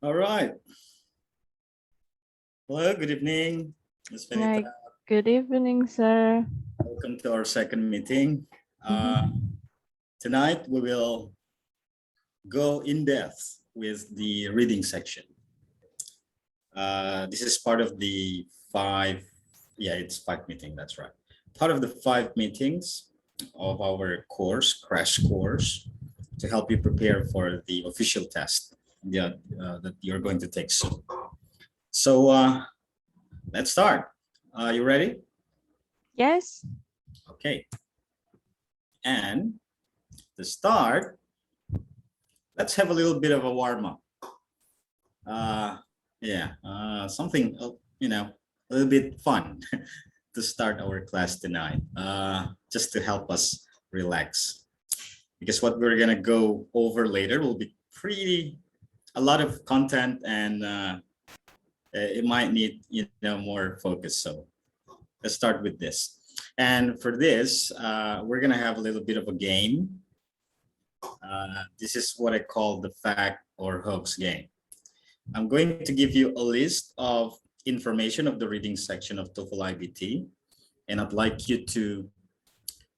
All right. Hello, good evening, Ms. Hi, Benita. good evening, sir. Welcome to our second meeting. Tonight, we will go in depth with the reading section. This is part of the it's 5 meeting, that's right. Part of the 5 meetings of our course, crash course, to help you prepare for the official test that you're going to take soon. So let's start. Are you ready? Yes. Okay. And to start, let's have a little bit of a warm-up. Something, a little bit fun to start our class tonight, just to help us relax. Because what we're gonna go over later will be a lot of content, and it might need more focus. So let's start with this. And for this, we're gonna have a little bit of a game. This is what I call the fact or hoax game. I'm going to give you a list of information of the reading section of TOEFL iBT, and I'd like you to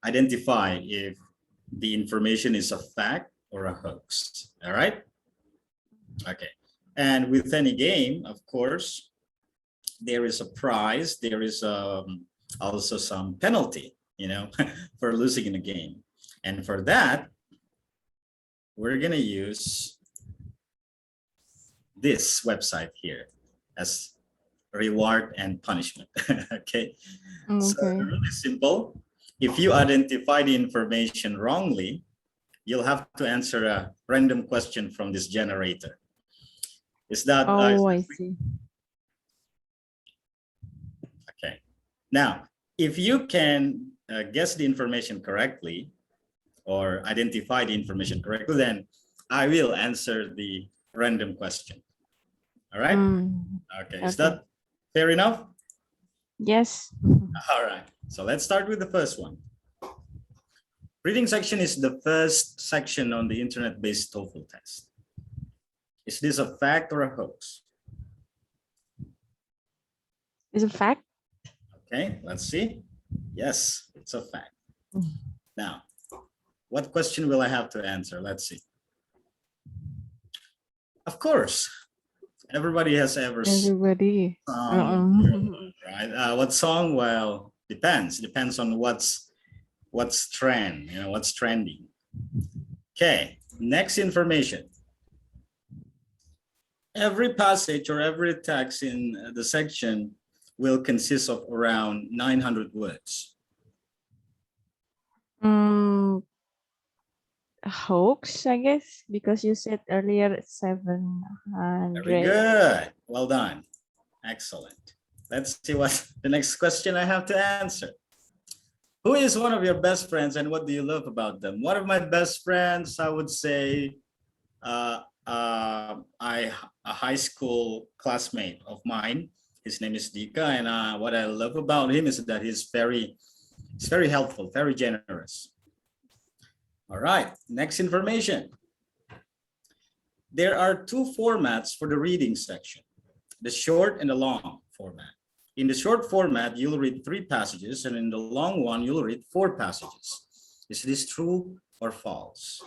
identify if the information is a fact or a hoax. All right? Okay. And with any game, of course, there is a prize. There is also some penalty, for losing in a game. And for that, we're going to use this website here as reward and punishment. Okay. So really simple. If you identify the information wrongly, you'll have to answer a random question from this generator. Is that? I see. Okay. Now, if you can guess the information correctly or identify the information correctly, then I will answer the random question. All right. Okay. Is that fair enough? Yes. All right. So let's start with the first one. Reading section is the first section on the internet-based TOEFL test. Is this a fact or a hoax? Is it a fact? Okay, let's see. Yes, it's a fact. Now, what question will I have to answer? Let's see. Of course, everybody has ever Everybody. sung, right? What song? Well, depends on what's trend, what's trending. Okay, next information. Every passage or every text in the section will consist of around 900 words. Hoax, I guess, because you said earlier 700. Very good. Well done. Excellent. Let's see what the next question I have to answer. Who is one of your best friends and what do you love about them? One of my best friends, I would say, a high school classmate of mine. His name is Dika, and what I love about him is that he's very helpful, very generous. All right, next information. There are 2 formats for the reading section, the short and the long format. In the short format, you'll read 3 passages, and in the long one, you'll read 4 passages. Is this true or false?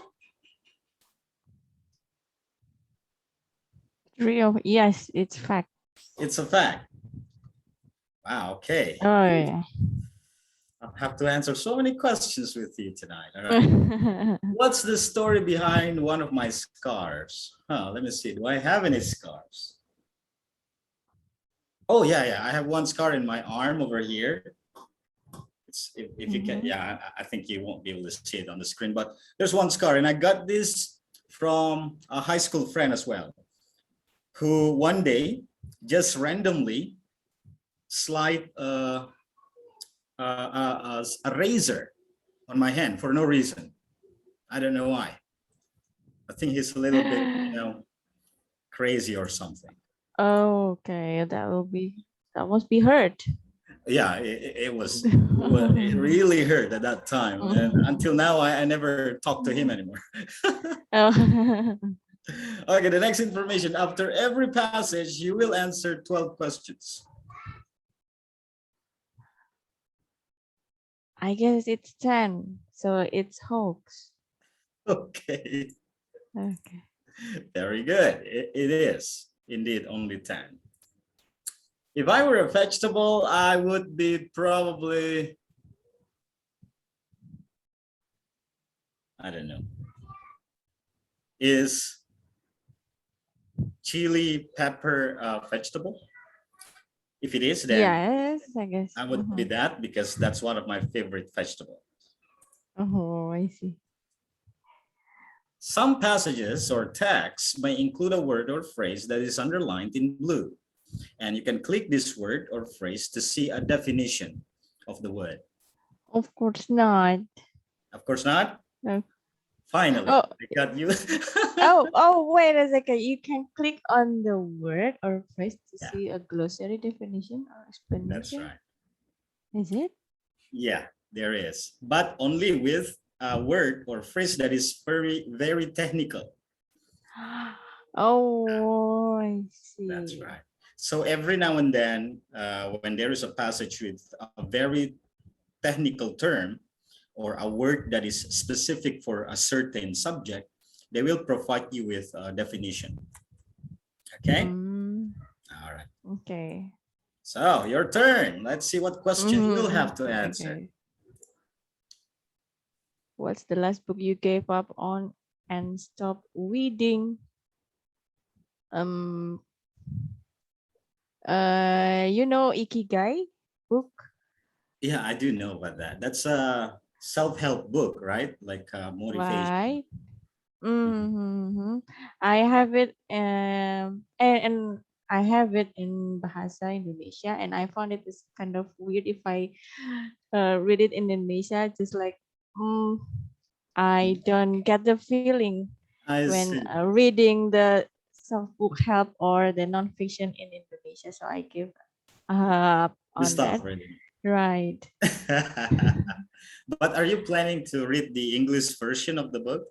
Yes, it's fact. It's a fact. Wow, okay. Oh, yeah. I have to answer so many questions with you tonight. All right. What's the story behind one of my scars? Let me see. Do I have any scars? Oh, yeah. I have one scar in my arm over here. If you can, I think you won't be able to see it on the screen, but there's one scar, and I got this from a high school friend as well, who one day just randomly slide a razor on my hand for no reason. I don't know why. I think he's a little bit, crazy or something. Oh, okay. That must be hurt. Yeah, it really hurt at that time. And until now, I never talked to him anymore. Okay, the next information. After every passage, you will answer 12 questions. I guess it's 10. So it's hoax. Okay, Okay. very good. It is indeed only 10. If I were a vegetable, I would be probably, I don't know. Is chili pepper a vegetable? If it is, then Yes, I guess. I would be that because that's one of my favorite vegetables. Oh, I see. Some passages or texts may include a word or phrase that is underlined in blue. And you can click this word or phrase to see a definition of the word. Of course not. Of course not. No. Finally, Oh, I got you. wait a second. You can click on the word or phrase to Yeah, see a glossary definition or that's explanation. right. Is it? Yeah, there is, but only with a word or phrase that is very, very technical. Oh, I That's see. right. So every now and then, when there is a passage with a very technical term or a word that is specific for a certain subject, they will provide you with a definition. Okay? All right. Okay. So your turn. Let's see what question you'll have to answer. Okay. What's the last book you gave up on and stopped reading? You know Ikigai book? Yeah, I do know about that. That's a self-help book, right? Like motivation. Right. I have it and I have it in Bahasa Indonesia, and I found it is kind of weird if I read it in Indonesia. Just like I don't get the feeling I when see. reading the self-book help or the non-fiction in Indonesia. So I give up You on stop that. reading. Right. But are you planning to read the English version of the book?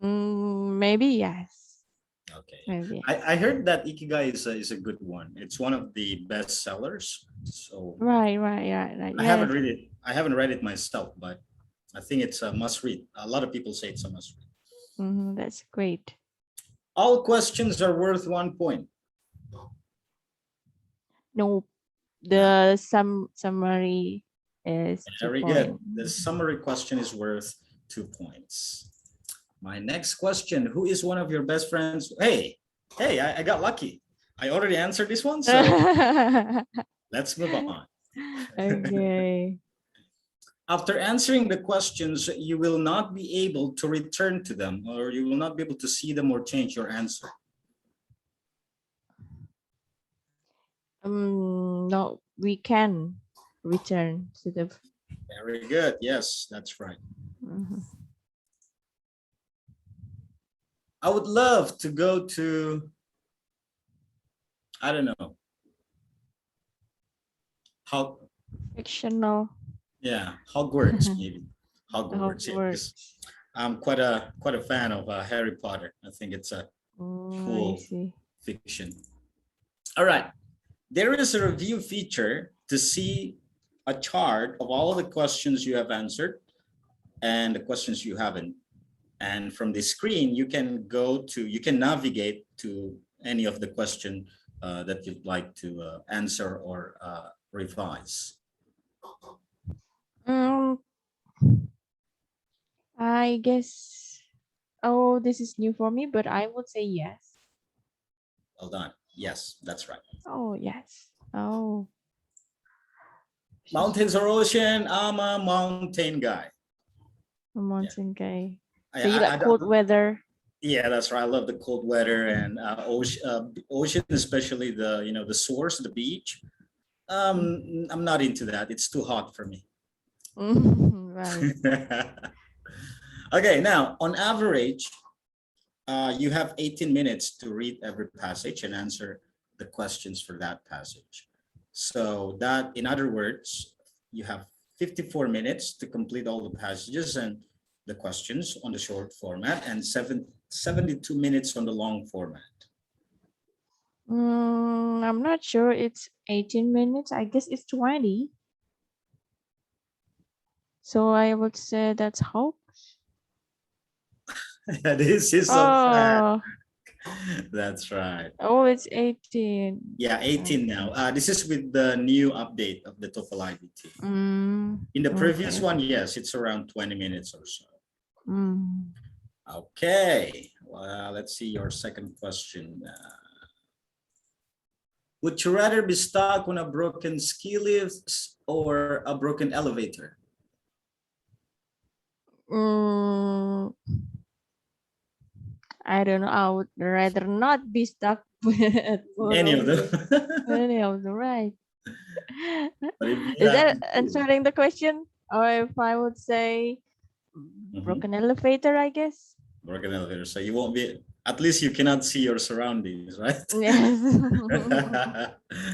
Maybe yes. Okay. Maybe yes. I heard that Ikigai is a good one. It's one of the best sellers. So Right. I haven't Yes. read it. I haven't read it myself, but I think it's a must read. A lot of people say it's a must read. That's great. All questions are worth 1 point. No, the summary is 2 Very point. good. The summary question is worth 2 points. My next question, who is one of your best friends? Hey, I got lucky. I already answered this one, so let's move on. Okay. After answering the questions, you will not be able to return to them, or you will not be able to see them or change your answer. No, we can return to the. Very good. Yes, that's right. I would love to go to, I don't know, how, Fictional. yeah, Hogwarts maybe. Hogwarts, yeah, because Hogwarts. I'm quite a fan of Harry Potter. I think it's a I cool see. fiction. All right, there is a review feature to see a chart of all the questions you have answered and the questions you haven't. And from the screen, you can navigate to any of the question that you'd like to answer or revise. Um, I guess. Oh, this is new for me, but I would say yes. Well done. Yes, that's right. Oh, yes. Oh. Mountains or ocean? I'm a mountain guy. A mountain guy. I, So you I, I like cold don't, weather? yeah, that's right. I love the cold weather and ocean, especially the source, the beach. I'm not into that. It's too hot for me. Right. Okay, now on average, you have 18 minutes to read every passage and answer the questions for that passage. So that, in other words, you have 54 minutes to complete all the passages and the questions on the short format, and 72 minutes on the long format. I'm not sure. It's 18 minutes. I guess it's 20. So I would say that's hoax. This is a fact. Oh, That's right. oh, it's 18. Yeah, 18 now. This is with the new update of the TOEFL iBT. In the previous Okay. one, yes, it's around 20 minutes or so. Mm. Okay, well, let's see your second question. Would you rather be stuck on a broken ski lift or a broken elevator? Mm, I don't know. I would rather not be stuck with both Any of of them. any of them, right? But if you Is have that to choose. answering the question? Or if I would say broken elevator, I guess. Broken elevator, so you won't be, at least you cannot see your surroundings, right? Yes.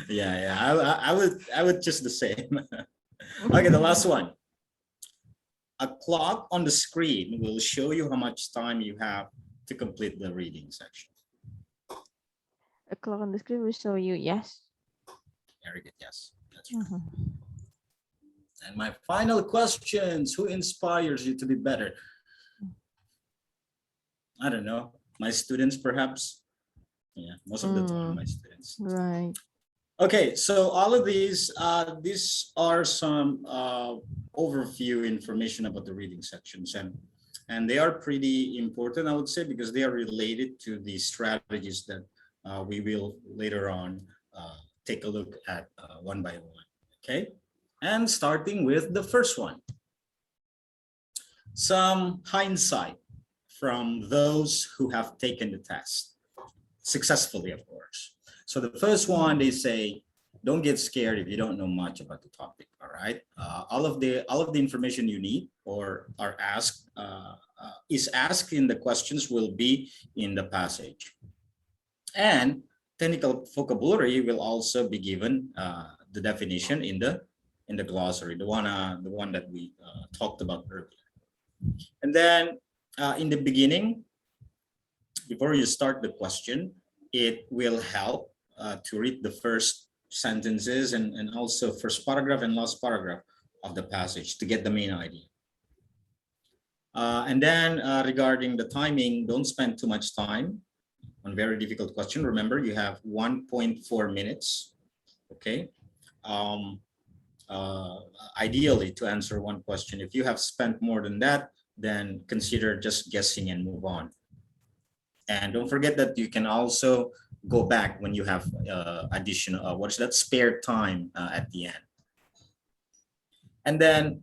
Yeah, I would choose the same. Okay, the last one. A clock on the screen will show you how much time you have to complete the reading section. A clock on the screen will show you yes. Very good, yes, that's right. And my final questions, who inspires you to be better? I don't know, my students perhaps. Yeah, most of the time, my students. Right. Okay, so all of these are some overview information about the reading sections, and they are pretty important, I would say, because they are related to the strategies that we will later on take a look at one by one. Okay, and starting with the first one, some hindsight from those who have taken the test successfully, of course. So the first one, they say, don't get scared if you don't know much about the topic. All right, all of the information you need or are asked is asked in the questions will be in the passage, and technical vocabulary will also be given the definition in the glossary, the one that we talked about earlier. And then in the beginning, before you start the question, it will help to read the first sentences and also first paragraph and last paragraph of the passage to get the main idea. And then regarding the timing, don't spend too much time on very difficult question. Remember, you have 1.4 minutes, okay? Ideally to answer one question. If you have spent more than that, then consider just guessing and move on. And don't forget that you can also go back when you have additional, what is that, spare time at the end. And then,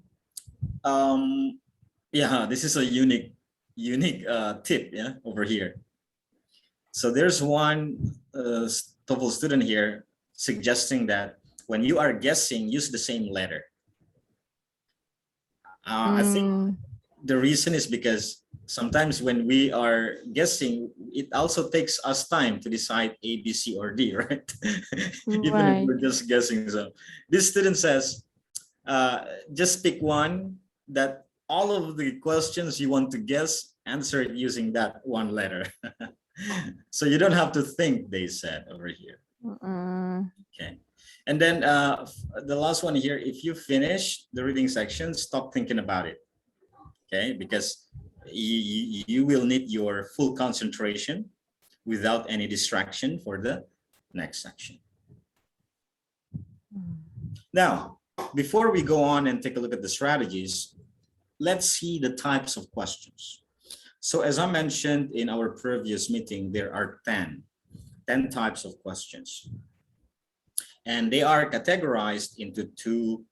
yeah, this is a unique tip, yeah, over here. So there's one TOEFL student here suggesting that when you are guessing, use the same letter. I think the reason is because sometimes when we are guessing, it also takes us time to decide A, B, C, or D, right? Even if we're just guessing. So this student says, just pick one that all of the questions you want to guess, answer it using that one letter. So you don't have to think, they said over here. Okay. And then the last one here, if you finish the reading section, stop thinking about it. Okay, because you will need your full concentration without any distraction for the next section. Now, before we go on and take a look at the strategies, let's see the types of questions. So as I mentioned in our previous meeting, there are 10 types of questions. And they are categorized into two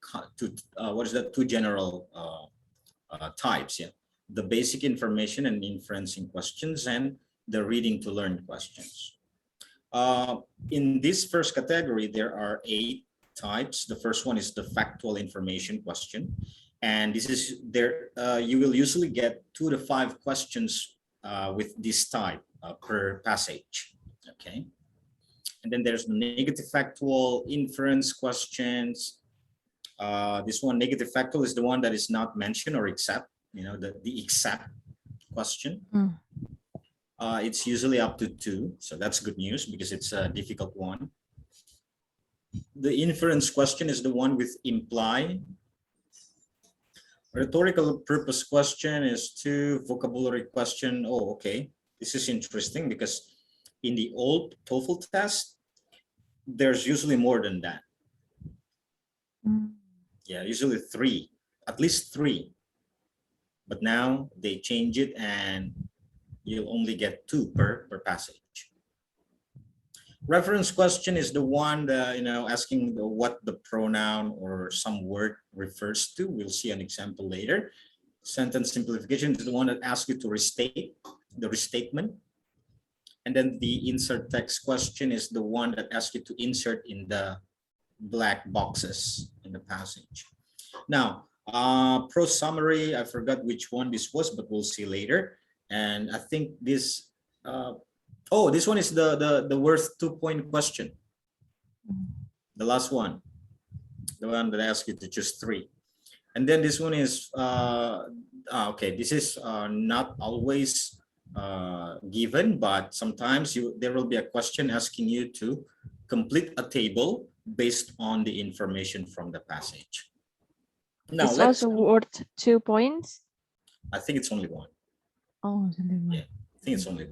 general types. Yeah, the basic information and inferencing questions and the reading to learn questions. In this first category, there are 8 types. The first one is the factual information question. And this is there, you will usually get 2 to 5 questions with this type per passage, okay? And then there's the negative factual inference questions. This one, negative factual, is the one that is not mentioned or except, you know, the except question. It's usually up to 2, so that's good news because it's a difficult one. The inference question is the one with imply. Rhetorical purpose question is 2. Vocabulary question. Oh, okay. This is interesting because in the old TOEFL test, there's usually more than that. Yeah, usually 3, at least 3. But now they change it and you'll only get 2 per passage. Reference question is the one that, asking what the pronoun or some word refers to. We'll see an example later. Sentence simplification is the one that asks you to restate the restatement. And then the insert text question is the one that asks you to insert in the black boxes in the passage. Now, prose summary, I forgot which one this was, but we'll see later. And I think this, this one is the worth 2-point question. The last one, the one that asks you to choose 3. And then this one is, okay, this is not always given, but sometimes there will be a question asking you to complete a table based on the information from the passage. Now, it's also worth 2 points. I think it's only 1. Oh, it's only 1. Yeah, I think it's only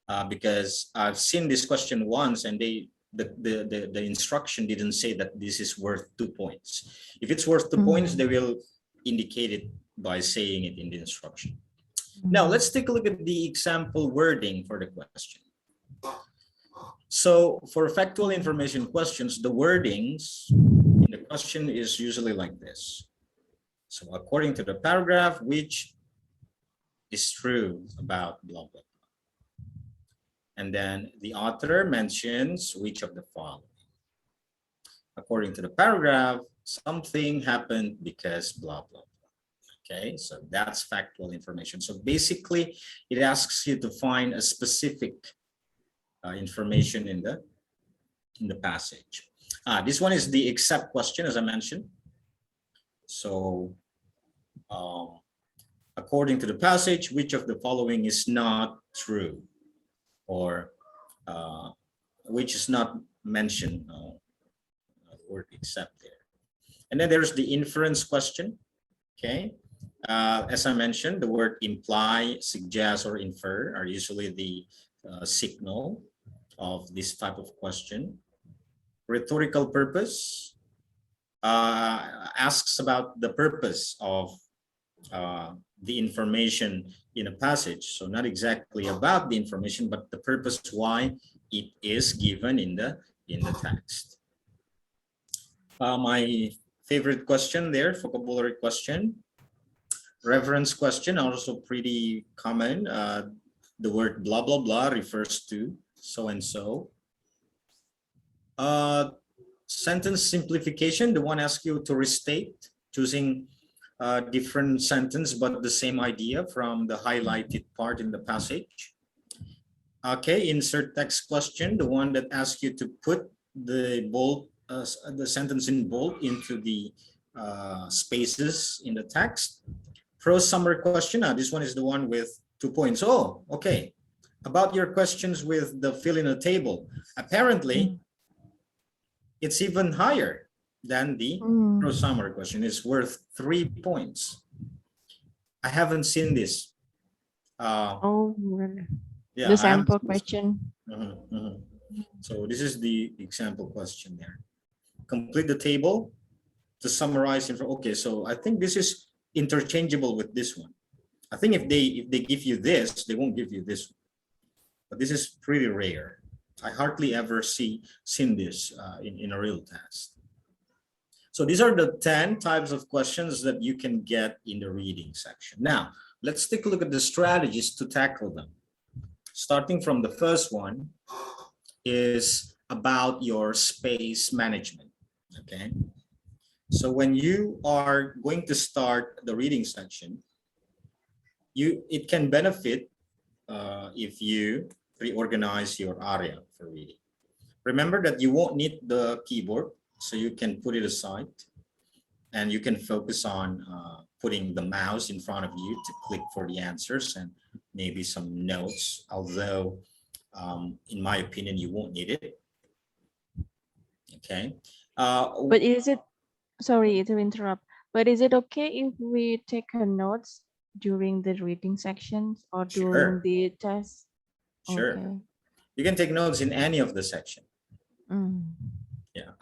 1. Because I've seen this question once, and the instruction didn't say that this is worth 2 points. If it's worth 2 points, they will indicate it by saying it in the instruction. Now, let's take a look at the example wording for the question. So for factual information questions, the wordings in the question is usually like this. So according to the paragraph, which is true about blah, blah, blah. And then the author mentions which of the following. According to the paragraph, something happened because blah, blah, blah. Okay, so that's factual information. So basically, it asks you to find a specific information in the passage. This one is the except question, as I mentioned. So according to the passage, which of the following is not true, or which is not mentioned, the word except there. And then there's the inference question. Okay, as I mentioned, the word imply, suggest, or infer are usually the signal of this type of question. Rhetorical purpose asks about the purpose of the information in a passage. So not exactly about the information, but the purpose why it is given in the text. My favorite question there, vocabulary question. Reference question, also pretty common. The word blah, blah, blah refers to so-and-so. Sentence simplification, the one asks you to restate, choosing a different sentence, but the same idea from the highlighted part in the passage. Okay, insert text question, the one that asks you to put the bold, the sentence in bold into the spaces in the text. Prose summary question, this one is the one with 2 points. Oh, okay. About your questions with the fill in a table, apparently it's even higher than the prose summary question. It's worth 3 points. I haven't seen this. Yeah, the sample question. So this is the example question there. Complete the table to summarize. Okay, so I think this is interchangeable with this one. I think if they give you this, they won't give you this one. But this is pretty rare. I hardly ever seen this in a real test. So these are the 10 types of questions that you can get in the reading section. Now, let's take a look at the strategies to tackle them. Starting from the first one is about your space management, okay? So when you are going to start the reading section, it can benefit if you reorganize your area for reading. Remember that you won't need the keyboard, so you can put it aside and you can focus on putting the mouse in front of you to click for the answers and maybe some notes, although in my opinion, you won't need it. Okay. But is it, sorry to interrupt, but is it okay if we take a notes during the reading sections or during Sure, the test? sure. Okay. You can take notes in any of the section. Mm. Yeah.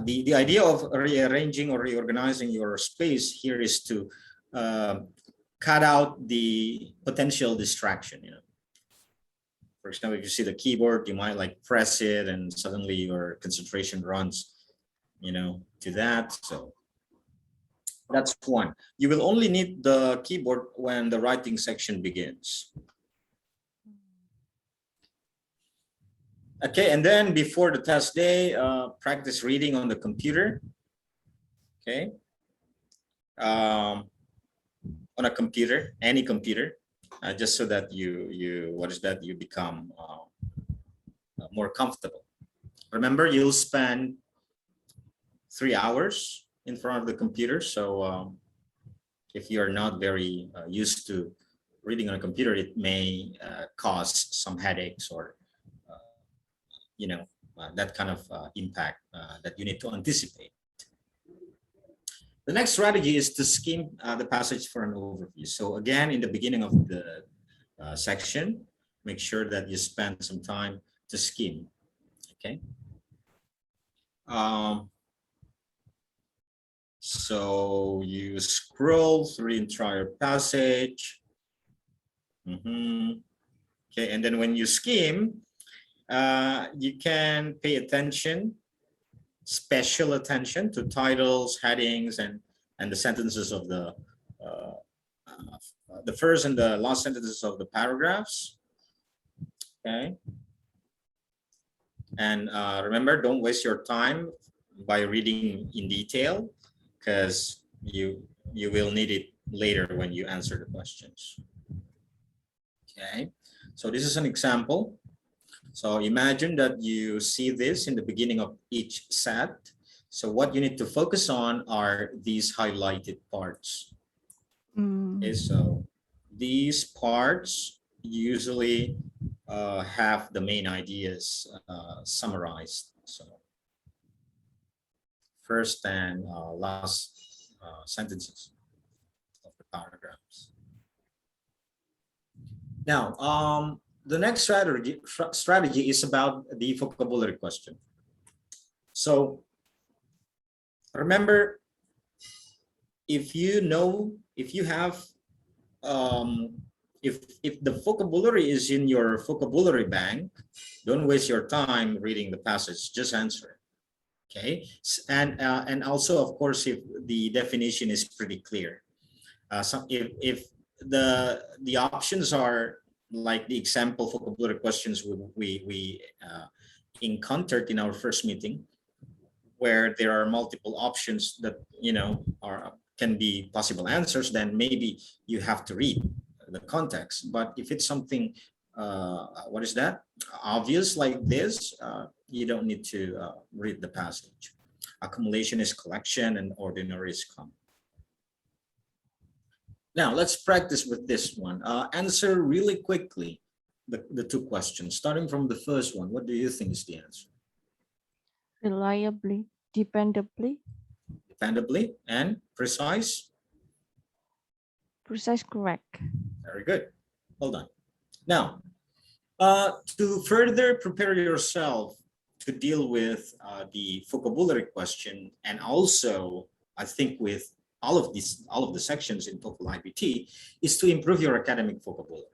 The idea of rearranging or reorganizing your space here is to cut out the potential distraction. You know, for example, if you see the keyboard, you might like press it, and suddenly your concentration runs, you know, to that. So that's one. You will only need the keyboard when the writing section begins. Okay, and then before the test day, practice reading on the computer. Okay, on a computer, any computer, just so that you become more comfortable. Remember, you'll spend 3 hours in front of the computer, so if you are not very used to reading on a computer, it may cause some headaches or you know that kind of impact that you need to anticipate. The next strategy is to skim the passage for an overview. So again, in the beginning of the section, make sure that you spend some time to skim. Okay. So you scroll through the entire passage. Okay, and then when you skim, you can pay attention, special attention to titles, headings, and the sentences of the first and the last sentences of the paragraphs. Okay. And remember, don't waste your time by reading in detail, because you will need it later when you answer the questions. Okay, so this is an example. So imagine that you see this in the beginning of each set. So what you need to focus on are these highlighted parts. Okay, so these parts usually have the main ideas summarized. So first and last sentences of the paragraphs. Now, the next strategy is about the vocabulary question. So remember, if you have if the vocabulary is in your vocabulary bank, don't waste your time reading the passage, just answer. Okay, and also, of course, if the definition is pretty clear. So if the options are like the example vocabulary questions we encountered in our first meeting, where there are multiple options that can be possible answers, then maybe you have to read the context. But if it's something what is that obvious like this, you don't need to read the passage. Accumulation is collection and ordinary is common. Now let's practice with this one. Answer really quickly the two questions, starting from the first one. What do you think is the answer? Reliably, dependably. Dependably and precise. Precise, correct. Very good. Well done. Now, to further prepare yourself to deal with the vocabulary question, and also I think with all of the sections in TOEFL iBT, is to improve your academic vocabulary.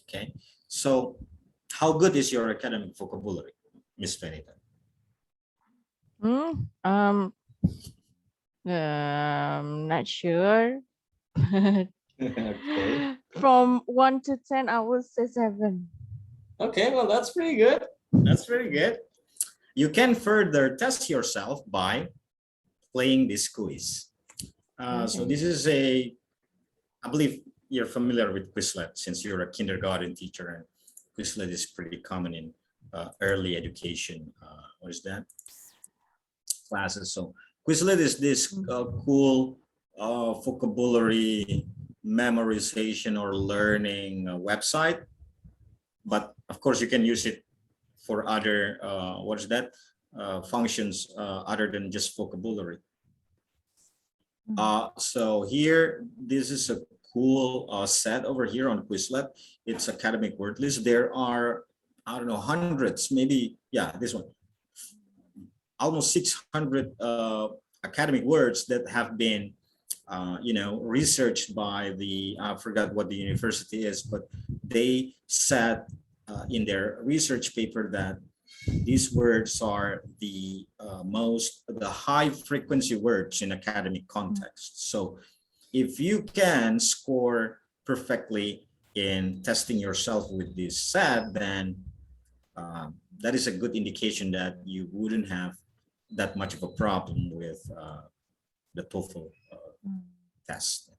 Okay, so how good is your academic vocabulary, Miss Benita? Not sure. Okay. From 1 to 10, I would say 7. Okay, well, that's pretty good. That's very good. You can further test yourself by playing this quiz. So this is I believe you're familiar with Quizlet since you're a kindergarten teacher, and Quizlet is pretty common in early education. What is that? Classes. So Quizlet is this cool vocabulary memorization or learning website, but of course you can use it for other what is that functions other than just vocabulary. So here, this is a cool set over here on Quizlet. It's academic word list. There are, I don't know, hundreds, maybe, yeah, this one, almost 600 academic words that have been, researched by the, I forgot what the university is, but they said in their research paper that these words are the high frequency words in academic context. So if you can score perfectly in testing yourself with this set, then that is a good indication that you wouldn't have that much of a problem with the TOEFL test.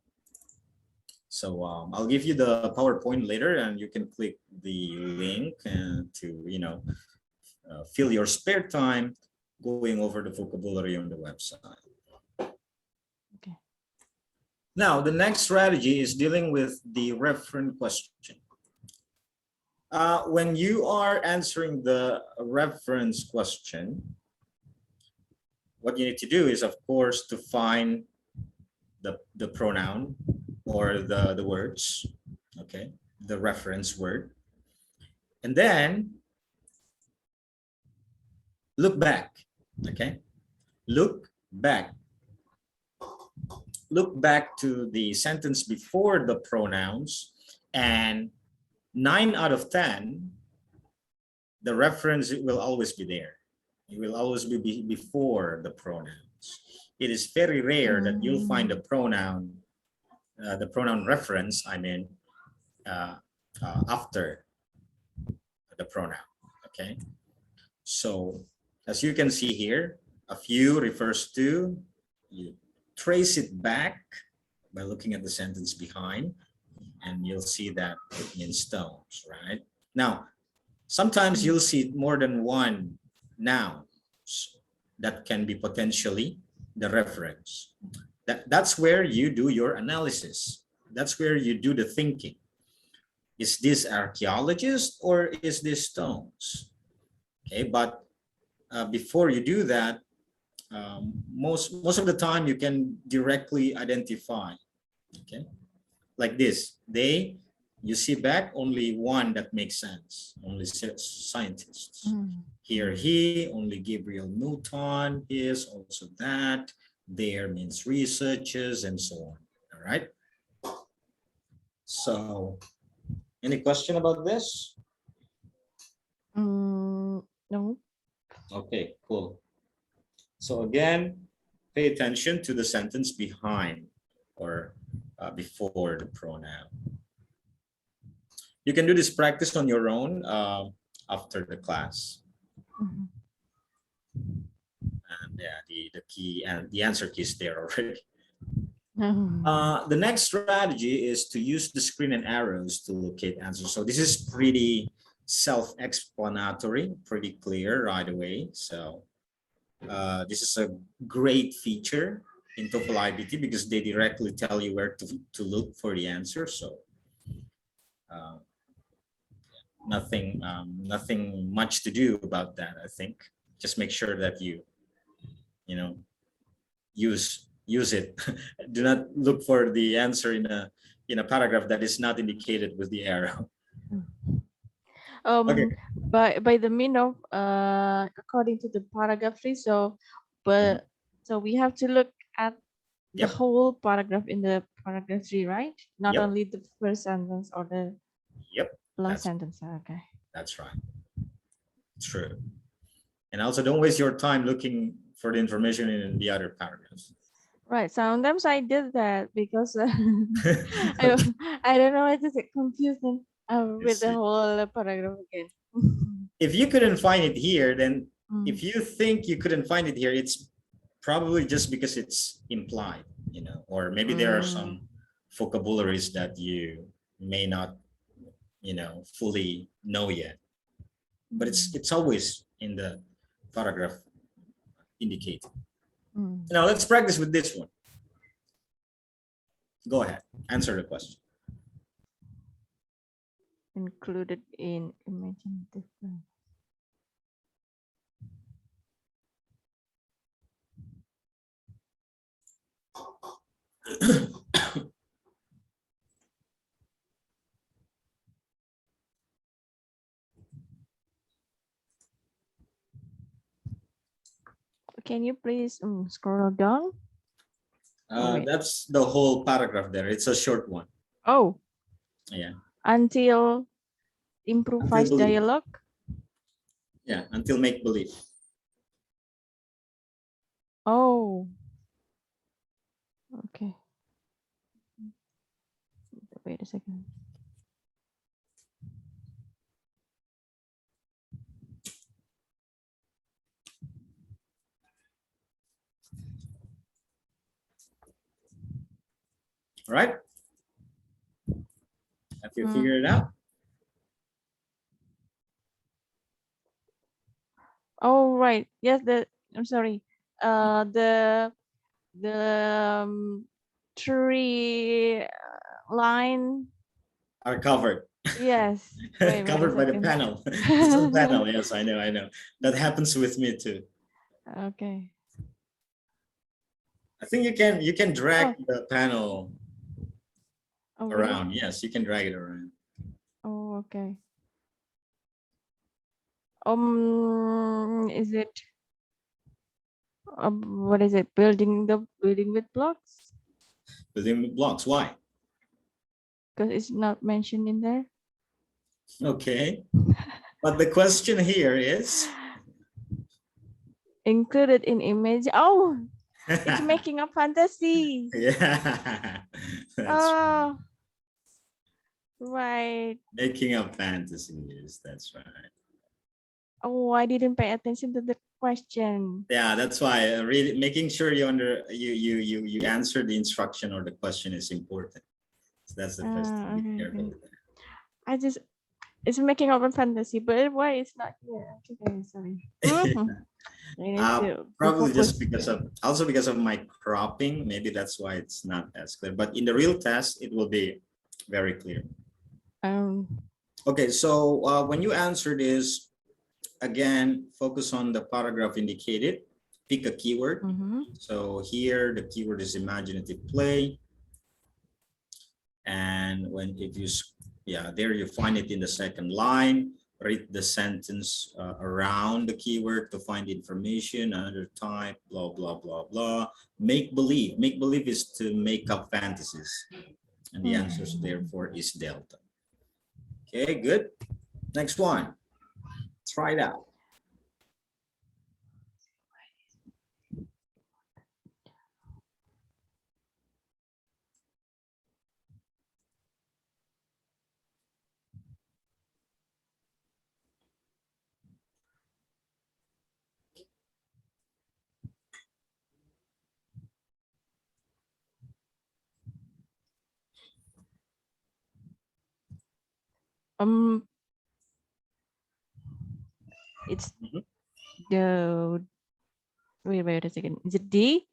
So I'll give you the PowerPoint later, and you can click the link and to fill your spare time going over the vocabulary on the website. Okay. Now, the next strategy is dealing with the referent question. When you are answering the reference question, what you need to do is, of course, to find the pronoun or the words, okay, the reference word, and then look back, okay? Look back to the sentence before the pronouns, and 9 out of 10, the reference will always be there. It will always be before the pronouns. It is very rare that you'll find the pronoun reference, after the pronoun, okay? So as you can see here, a few refers to, you trace it back by looking at the sentence behind, and you'll see that it means stones, right? Now, sometimes you'll see more than one nouns that can be potentially the reference. That's where you do your analysis. That's where you do the thinking. Is this archaeologist or is this stones? Okay, but before you do that, most of the time you can directly identify, okay, like this. You see back only one that makes sense, only scientists. Here he, only Gabriel Newton, is also that, there means researchers, and so on. All right, so any question about this? No. Okay, cool. So again, pay attention to the sentence behind or before the pronoun. You can do this practice on your own after the class. And yeah, the key and the answer key is there already. The next strategy is to use the screen and arrows to locate answers. So this is pretty self-explanatory, pretty clear right away. So this is a great feature in TOEFL iBT because they directly tell you where to look for the answer. So nothing much to do about that, I think. Just make sure that you use it. Do not look for the answer in a paragraph that is not indicated with the arrow. Okay. By the mean of according to the paragraph 3, so we have to look at the whole paragraph in the paragraph 3, right? Not only the first sentence or the last sentence. Okay, that's right. True. And also don't waste your time looking for the information in the other paragraphs. Right. Sometimes I did that because I don't know, I just get confused and with the whole paragraph again. If you couldn't find it here, then if you think you couldn't find it here, it's probably just because it's implied, or maybe there are some vocabularies that you may not, fully know yet. But it's always in the paragraph indicated. Now let's practice with this one. Go ahead, answer the question. Included in imaginative plan. Can you please scroll down? Wait. That's the whole paragraph there. It's a short one. Oh, Yeah. until improvised believe. dialogue. Yeah, until make believe. Oh, okay. Wait a second. All right. Have you figured it out? Oh, right. Yes, I'm sorry. The tree line Are covered. Yes. Wait Covered by the panel. It's a panel. Yes, I know. That happens with me too. Okay. I think you can drag the panel around. Really? Yes, you can drag it around. Oh, okay. Is it what is it? Building with blocks? Building with blocks. Why? Because it's not mentioned in there. Okay. But the question here is included in image. Oh, it's making a fantasy. Yeah. That's Oh, right. making up fantasies. That's right. Oh, I didn't pay attention to the question. Yeah, that's why really making sure you answer the instruction or the question is important. So that's the first thing. Be careful with that. It's making up a fantasy, but why it's not here? Okay, sorry. Probably just because of my cropping. Maybe that's why it's not as clear. But in the real test, it will be very clear. Okay, so when you answer this, again, focus on the paragraph indicated. Pick a keyword. So here the keyword is imaginative play. And there you find it in the second line. Read the sentence around the keyword to find information, another type, blah, blah, blah, blah. Make believe. Make believe is to make up fantasies. And the answer, therefore, is delta. Okay, good. Next one. Try it out. It's the wait a second. Is it D?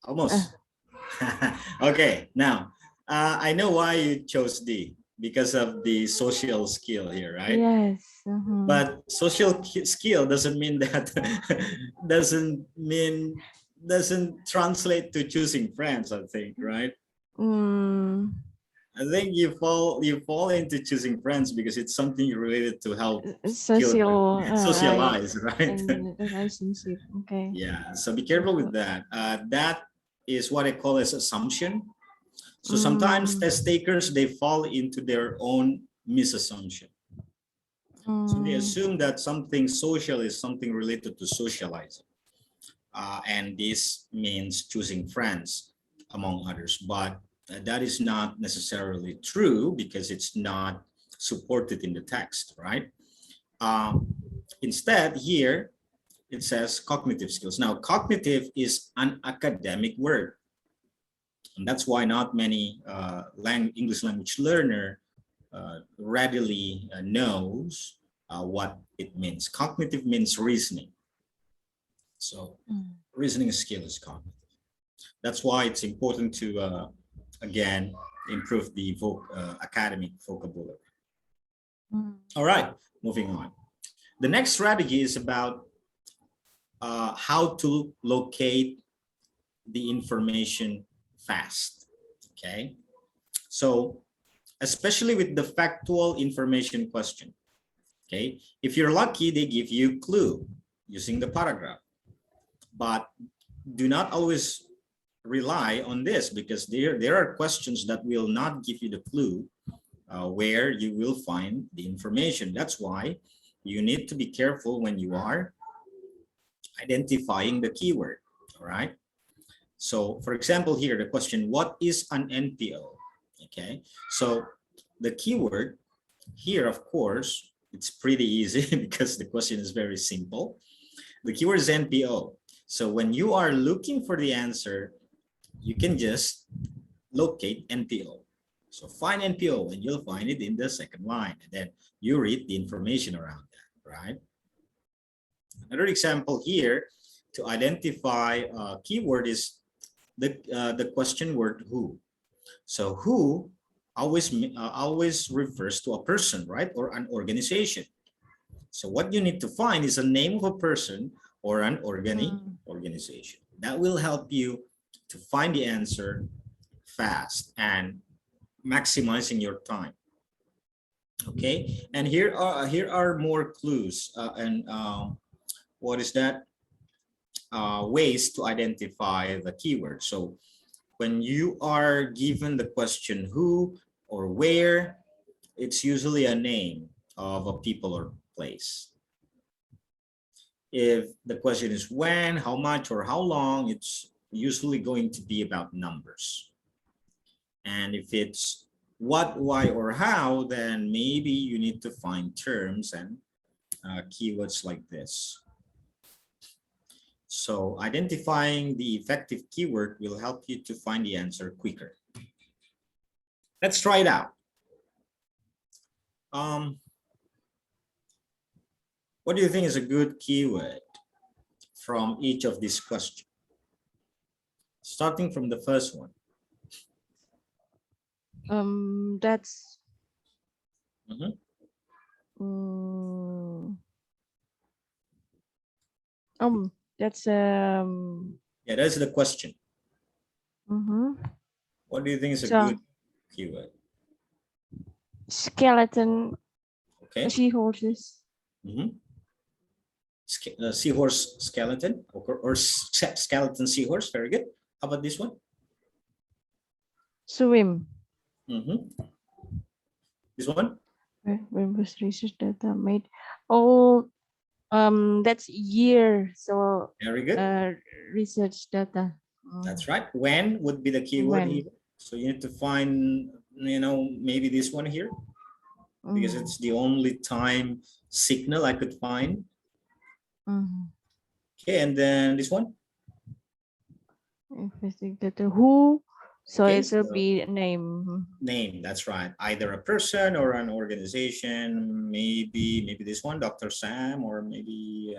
Almost. Okay, now I know why you chose D, because of the social skill here, right? Yes. But social skill doesn't mean that doesn't translate to choosing friends, I think, right? I think you fall into choosing friends because it's something related to help socialize, right? Relationship. Okay. Yeah, so be careful with that. That is what I call as assumption. So sometimes test takers, they fall into their own misassumption. So they assume that something social is something related to socializing. And this means choosing friends, among others. But that is not necessarily true because it's not supported in the text, right? Instead, here, it says cognitive skills. Now, cognitive is an academic word. And that's why not many English language learner readily knows what it means. Cognitive means reasoning. So reasoning skill is cognitive. That's why it's important to, again, improve the academic vocabulary. All right, moving on. The next strategy is about how to locate the information fast. Okay, so especially with the factual information question. Okay, if you're lucky, they give you clue using the paragraph, but do not always rely on this, because there are questions that will not give you the clue where you will find the information. That's why you need to be careful when you are identifying the keyword. All right. So for example, here the question, what is an NPO? Okay, so the keyword here, of course, it's pretty easy because the question is very simple. The keyword is NPO. So when you are looking for the answer, you can just locate NPO. So find NPO and you'll find it in the second line, and then you read the information around that, right? Another example here to identify a keyword is the question word who. So who always refers to a person, right, or an organization. So what you need to find is a name of a person or an organization. That will help you to find the answer fast and maximizing your time. Okay, and here are more clues and what is that? Ways to identify the keyword. So when you are given the question who or where, it's usually a name of a people or place. If the question is when, how much, or how long, it's usually going to be about numbers. And if it's what, why, or how, then maybe you need to find terms and keywords like this. So identifying the effective keyword will help you to find the answer quicker. Let's try it out. What do you think is a good keyword from each of these questions? Starting from the first one. That's that's yeah, that's the question. What do you think is a good keyword? Skeleton. Okay. Seahorses. Seahorse skeleton or skeleton seahorse. Very good. How about this one? Swim. This one? When was research data made? Oh, that's year. So very good. Research data. That's right. When would be the keyword here. So you need to find, maybe this one here, because it's the only time signal I could find. Okay, and then this one. Interesting data. Who? So okay, it will be a name. Name, that's right. Either a person or an organization. Maybe this one, Dr. Sam, or maybe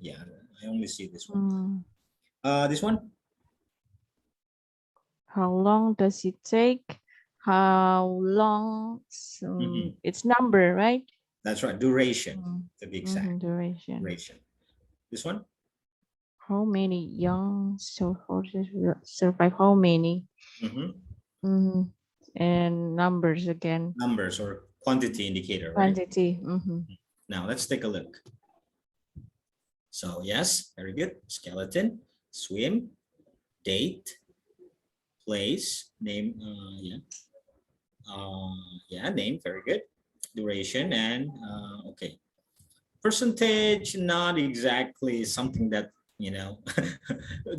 yeah, I only see this one. This one. How long does it take? How long? It's number, right? That's right. Duration, to be exact. Duration. This one. How many young horses will survive? How many? And numbers again. Numbers or quantity indicator, right? Quantity. Now let's take a look. So yes, very good. Skeleton, swim, date, place, name, name, very good. Duration and okay. Percentage, not exactly something that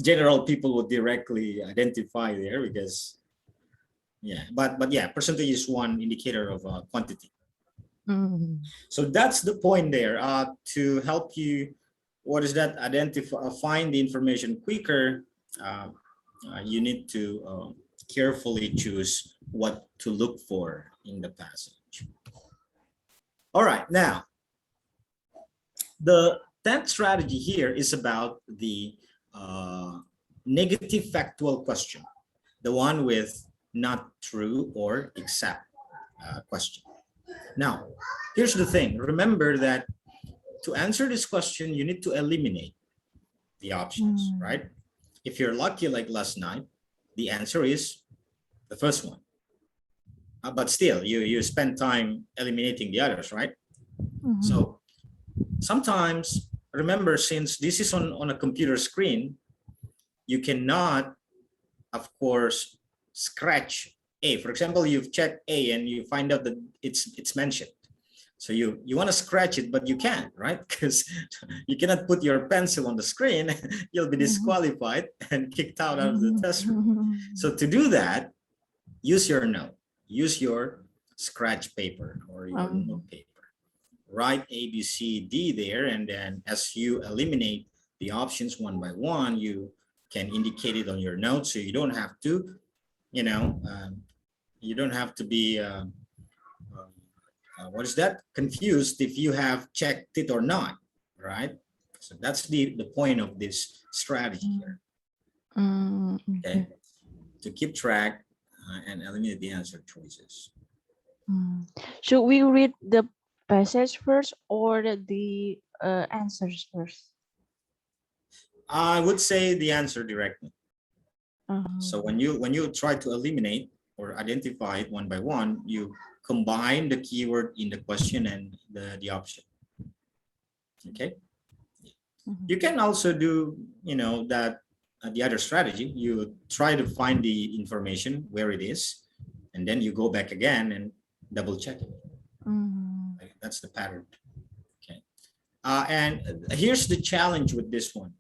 general people would directly identify there, because but yeah, percentage is one indicator of quantity. So that's the point there, to help you, what is that, identify, find the information quicker. You need to carefully choose what to look for in the passage. All right, now the 10th strategy here is about the negative factual question, the one with not true or exact question. Now, here's the thing. Remember that to answer this question, you need to eliminate the options, right? If you're lucky like last night, the answer is the first one. But still, you spend time eliminating the others, right? So sometimes, remember, since this is on a computer screen, you cannot, of course, scratch A. For example, you've checked A and you find out that it's mentioned. So you want to scratch it, but you can't, right? Because you cannot put your pencil on the screen. You'll be disqualified and kicked out of the test room. So to do that, use your note. Use your scratch paper or your note paper. Write A, B, C, D there, and then as you eliminate the options one by one, you can indicate it on your notes, so you don't have to, you don't have to be what is that, confused if you have checked it or not, right? So that's the point of this strategy here. Okay, to keep track and eliminate the answer choices. Should we read the passage first or the answers first? I would say the answer directly. So when you try to eliminate or identify it one by one, you combine the keyword in the question and the option. Okay. You can also do, that the other strategy. You try to find the information where it is, and then you go back again and double check it. That's the pattern. Okay. And here's the challenge with this one.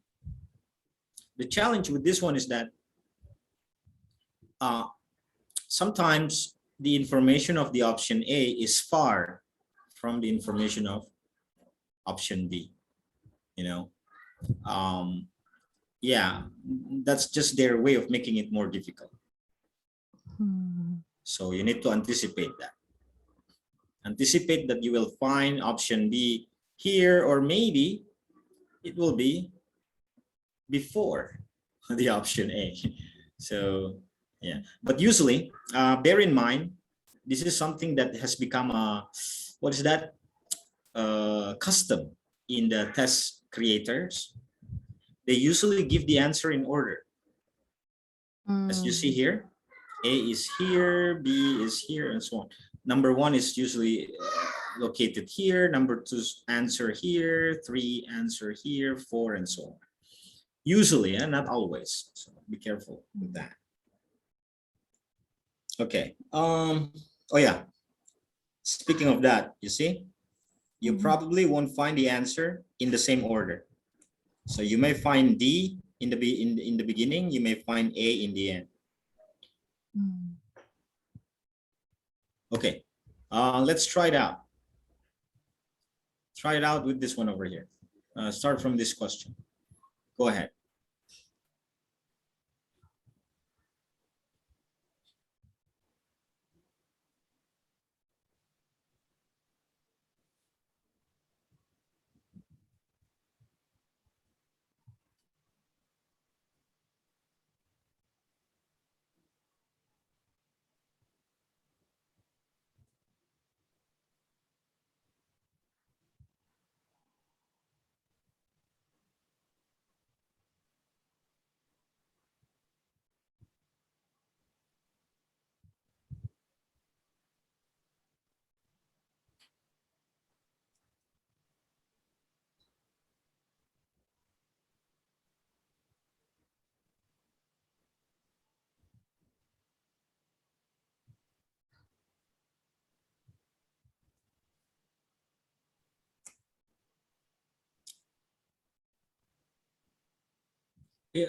The challenge with this one is that sometimes the information of the option A is far from the information of option B. Yeah, that's just their way of making it more difficult. So you need to anticipate that. Anticipate that you will find option B here, or maybe it will be before the option A. So yeah, but usually bear in mind, this is something that has become a, what is that, custom in the test creators. They usually give the answer in order. As you see here, A is here, B is here, and so on. Number one is usually located here, number two's answer here, 3 answer here, 4, and so on. Usually, and not always. So be careful with that. Okay. Oh yeah. Speaking of that, you see, you probably won't find the answer in the same order. So you may find D in the beginning, you may find A in the end. Okay. Let's try it out. Try it out with this one over here. Start from this question. Go ahead.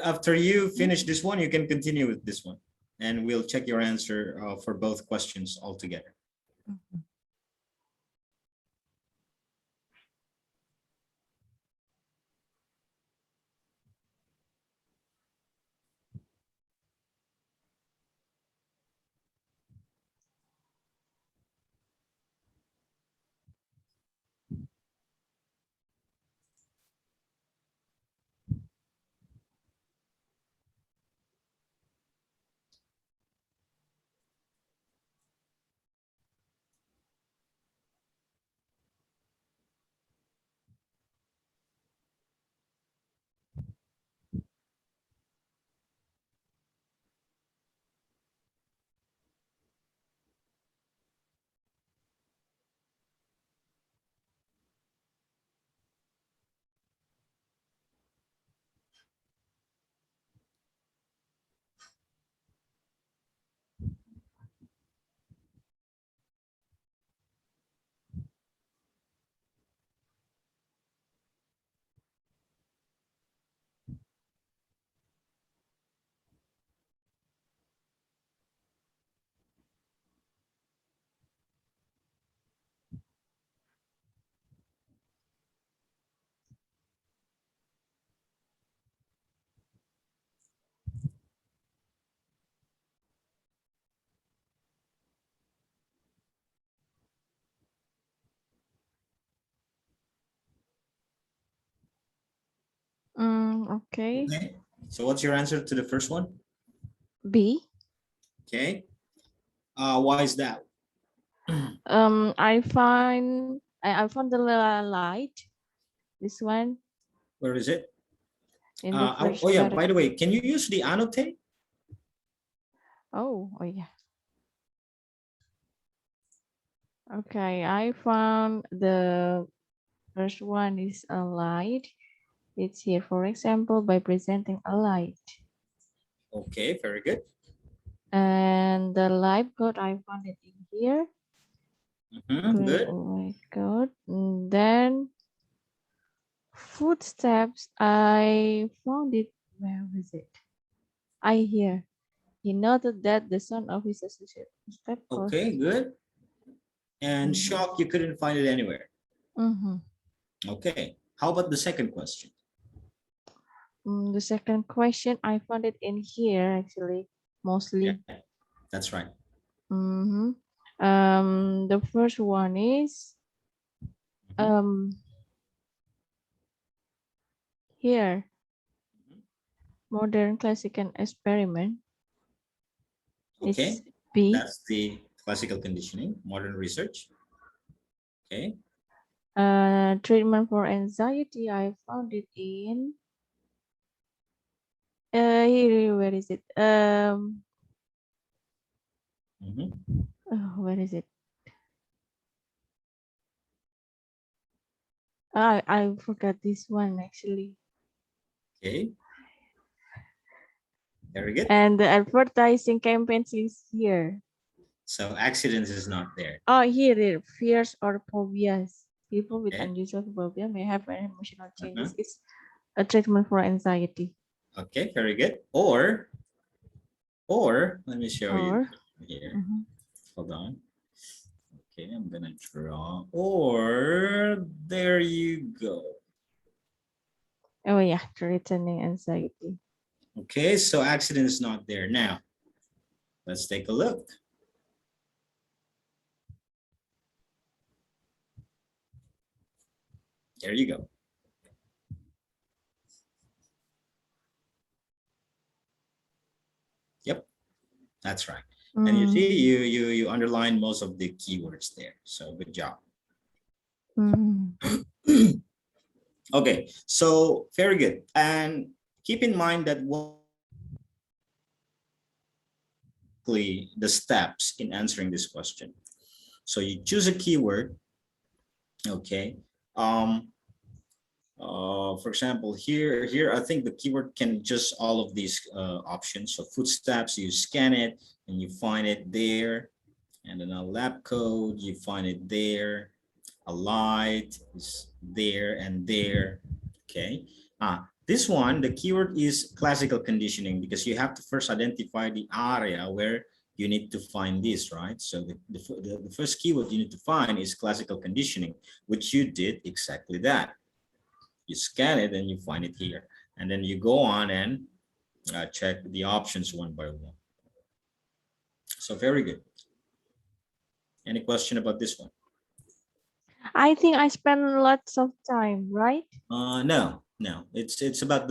After you finish this one, you can continue with this one, and we'll check your answer for both questions altogether. Okay. Okay. So what's your answer to the first one? B. Okay. Why is that? I found the light. This one Where is it? in the Oh first yeah, by the paragraph. way, can you use the annotate? Oh yeah. Okay, I found the first one is a light. It's here, for example, by presenting a light. Okay, very good. And the light code, I found it in here. Good. Light code. And then footsteps, I found it. Where was it? I hear. He noted that the sound of his associate step close. Okay, good. And Mhm. shock, you couldn't find it anywhere. Mhm. Okay. How about the second question? The second question, I found it in here actually, Yeah, mostly. that's right. Mhm. The first one is Mhm. um here, modern classical experiment. It's Okay. B. That's the classical conditioning, modern research. Okay. Treatment for anxiety. I found it in here. Where is it? Mhm. Where is it? I forgot this one actually. Okay. Very good. And the advertising campaigns is here. So accidents is not there. Oh, here, fears or phobias. People with Okay. unusual phobia may have an emotional Uh-huh. changes. It's a treatment for anxiety. Okay, very good. Or let me show you Or, here. mhm. Hold on. Okay, I'm gonna draw. Or there you go. Oh yeah, threatening anxiety. Okay, so accident is not there. Now, let's take a look. There you go. Yep, that's right. And you see, Mm. you underline most of the keywords there. So good job. Mm. Okay, so very good. And keep in mind that what the steps in answering this question. So you choose a keyword, okay. For example, here I think the keyword can just all of these options. So footsteps, you scan it and you find it there. And then a lab code, you find it there. A light is there and there. Okay. This one, the keyword is classical conditioning because you have to first identify the area where you need to find this, right? So the first keyword you need to find is classical conditioning, which you did exactly that. You scan it and you find it here. And then you go on and check the options one by one. So very good. Any question about this one? I think I spend lots of time, right? No. It's about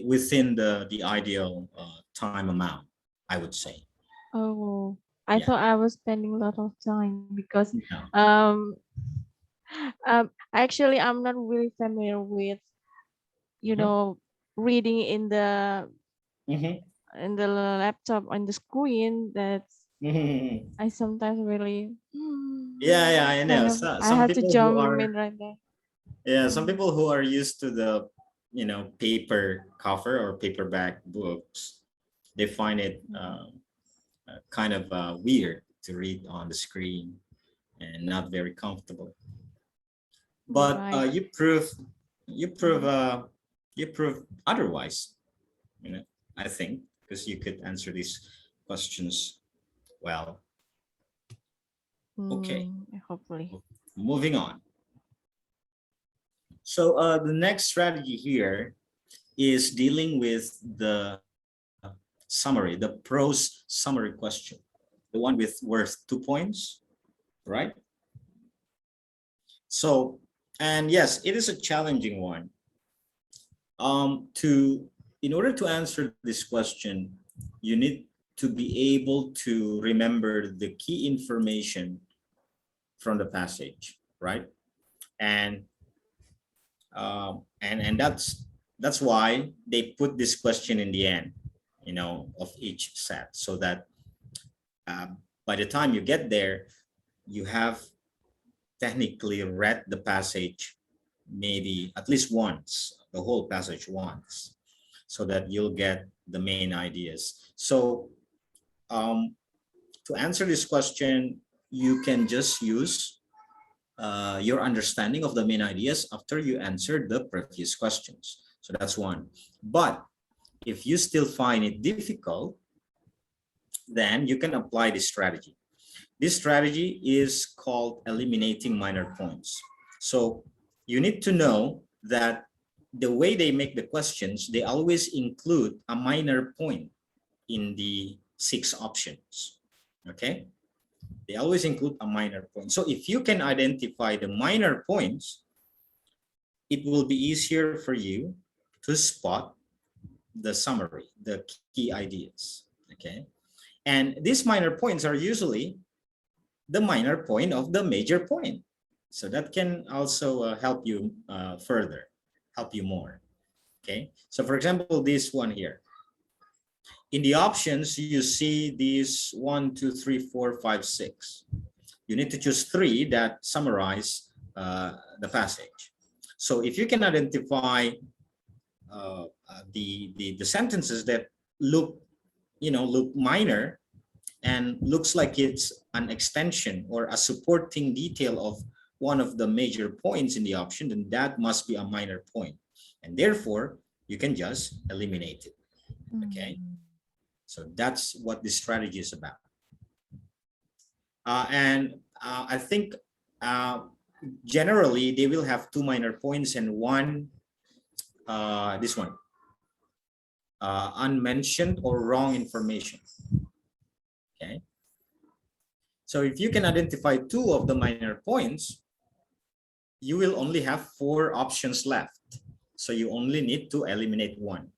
within the ideal time amount, I would say. Oh, I Yeah. thought I was spending a lot of time because No. um actually I'm not really familiar with you Mhm. know reading Mhm. in the laptop on the screen. That's Mhm. I sometimes really Yeah, I kind know. of So, I some have to people who jump are in right there. yeah, some Mm. people who are used to the paper cover or paperback books, they find it kind of weird to read on the screen and not very comfortable. But Right. you prove Mhm. you prove otherwise. You know, I think because you could answer these questions well. Okay, Hopefully. moving on. So the next strategy here is dealing with the summary, the prose summary question, the one with worth 2 points, right? So, and yes, it is a challenging one In order to answer this question, you need to be able to remember the key information from the passage, right? And that's why they put this question in the end, of each set, so that by the time you get there, you have technically read the passage maybe at least once, the whole passage once, so that you'll get the main ideas. So to answer this question, you can just use your understanding of the main ideas after you answered the previous questions. So that's one. But if you still find it difficult, then you can apply this strategy. This strategy is called eliminating minor points. So you need to know that the way they make the questions, they always include a minor point in the 6 options. Okay? They always include a minor point. So if you can identify the minor points, it will be easier for you to spot the summary, the key ideas. Okay? And these minor points are usually the minor point of the major point. So that can also help you further, help you more. Okay? So for example, this one here. In the options, you see these 1, 2, 3, 4, 5, 6. You need to choose 3 that summarize the passage. So if you can identify the sentences that look minor and looks like it's an extension or a supporting detail of one of the major points in the option, then that must be a minor point. And therefore, you can just eliminate it. Okay? So that's what this strategy is about. I think generally they will have 2 minor points and one, this one, unmentioned or wrong information. Okay. So if you can identify 2 of the minor points, you will only have 4 options left. So you only need to eliminate 1.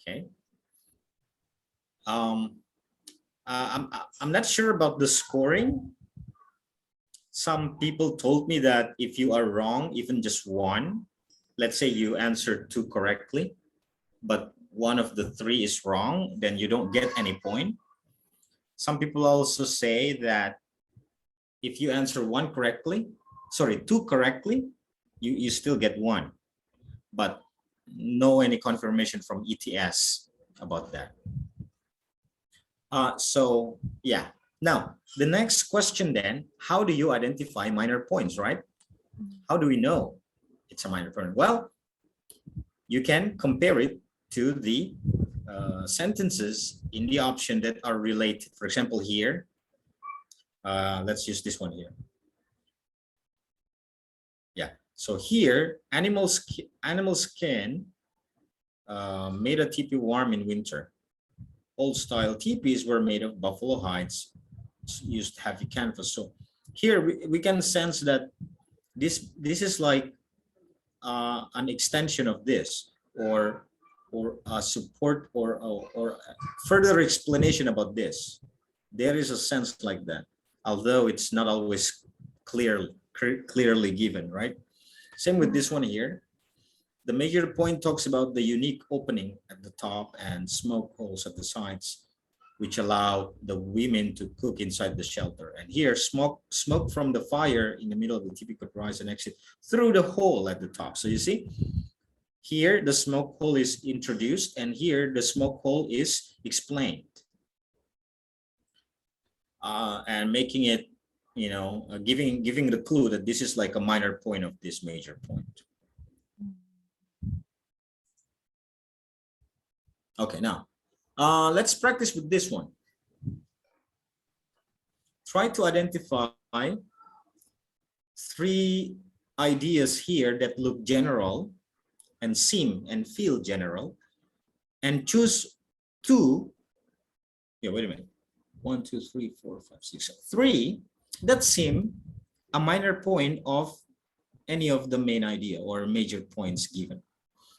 Okay. I'm not sure about the scoring. Some people told me that if you are wrong, even just 1, let's say you answered 2 correctly, but one of the 3 is wrong, then you don't get any point. Some people also say that if you answer 2 correctly, you still get 1, but no any confirmation from ETS about that. So yeah. Now, the next question then, how do you identify minor points, right? How do we know it's a minor point? Well, you can compare it to the sentences in the option that are related. For example, here, let's use this one here. Yeah, so here, animal skin made a teepee warm in winter. Old style teepees were made of buffalo hides, used heavy canvas. So here we can sense that this is like an extension of this, or a support or further explanation about this. There is a sense like that, although it's not always clearly given, right? Same with this one here. The major point talks about the unique opening at the top and smoke holes at the sides, which allow the women to cook inside the shelter. And here, smoke from the fire in the middle of the teepee could rise and exit through the hole at the top. So you see, here the smoke hole is introduced, and here the smoke hole is explained, and making it, giving the clue that this is like a minor point of this major point. Okay, now let's practice with this one. Try to identify 3 ideas here that look general and seem and feel general, and choose 2. Yeah, wait a minute. 1, 2, 3, 4, 5, 6, 3 that seem a minor point of any of the main idea or major points given.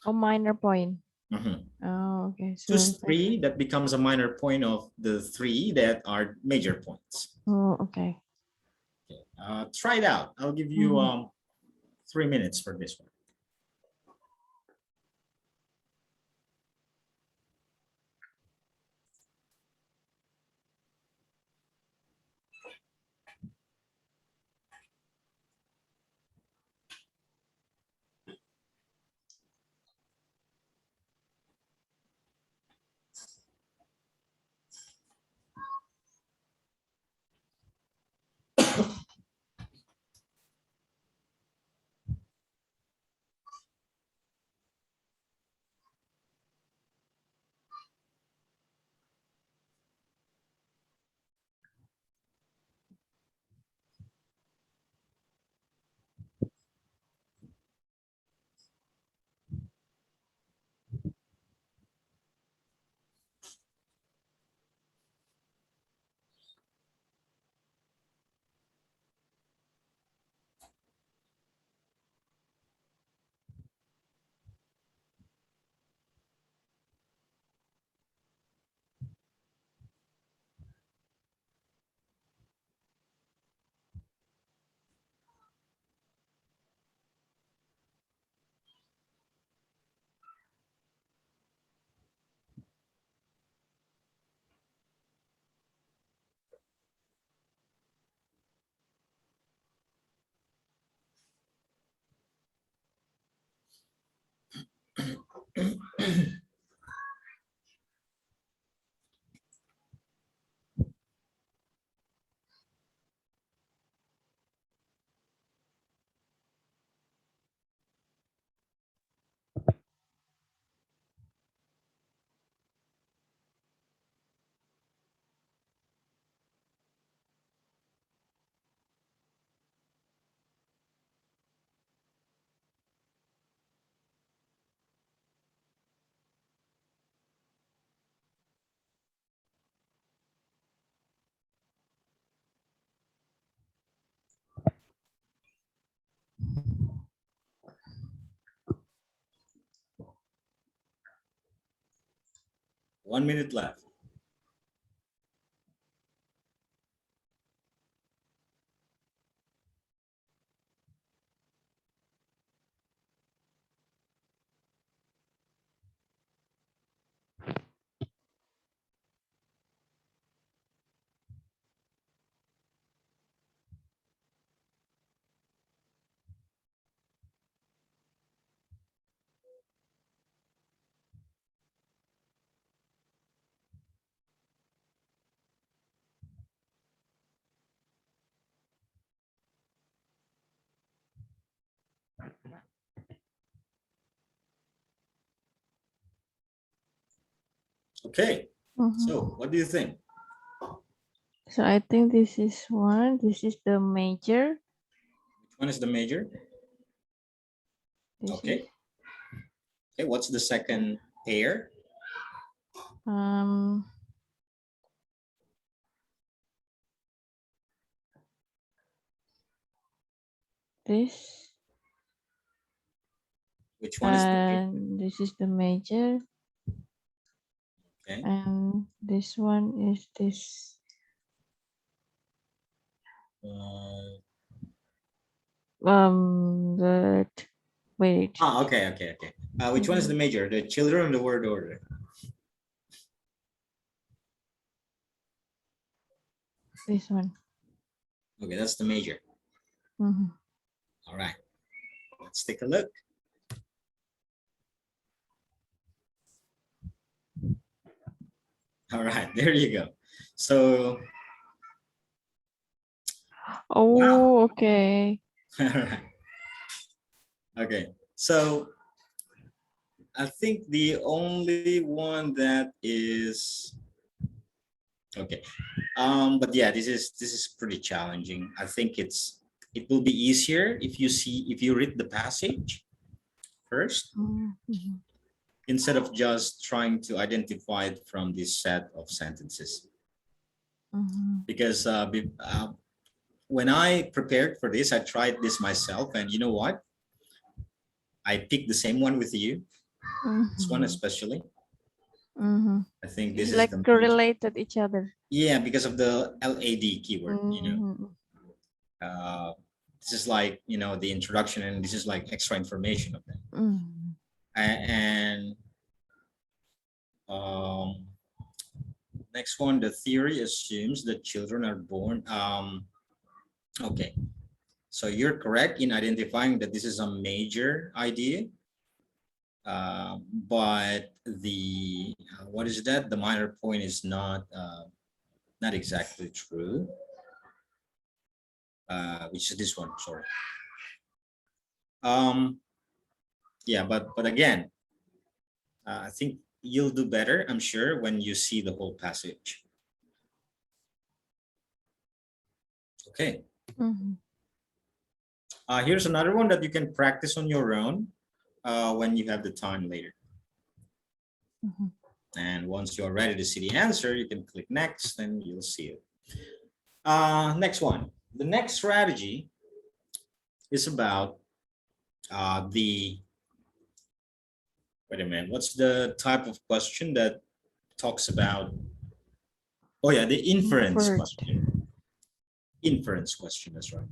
A minor point. Mhm. Oh, okay. So Choose if I, 3 that becomes a minor point of the 3 that are major points. oh, okay. Try it out. I'll give you 3 minutes for this one. One minute left. Okay. So what do you think? So I think this is one. This is the major. Which one is the major? This is Okay. Okay. What's the second pair? um this, Which one is the major? and this is the major, Okay. and this one is this. Uh, But wait, okay. Which one is the major? The children or the word order? this one. Okay, that's the major. Mhm. All right. Let's take a look. All right, there you go. So, wow. Oh, okay. All right. Okay. So, I think the only one that is okay. But yeah, this is pretty challenging. I think it will be easier if you read the passage first Mhm. instead of just trying to identify it from this set of sentences. Mhm. Because when I prepared for this, I tried this myself, and you know what? I picked the same one with you. This one Mhm. especially. Mhm. I think this It's is like the major. correlated each other. Yeah, because of the LAD keyword, Mhm. uh, this is like, the introduction, and this is like extra information of them. Mhm. And um, next one, the theory assumes that children are born. Okay, so you're correct in identifying that this is a major idea, but the what is that? The minor point is not exactly true. Which is this one? Sorry. Um, yeah, but again, I think you'll do better, I'm sure, when you see the whole passage. Okay. Mhm. Here's another one that you can practice on your own when you have the time later. Mhm. And once you're ready to see the answer, you can click next and you'll see it. Next one. The next strategy is about the, wait a minute, what's the type of question that talks about, oh yeah, the inference Invert. question. Inference question, that's right.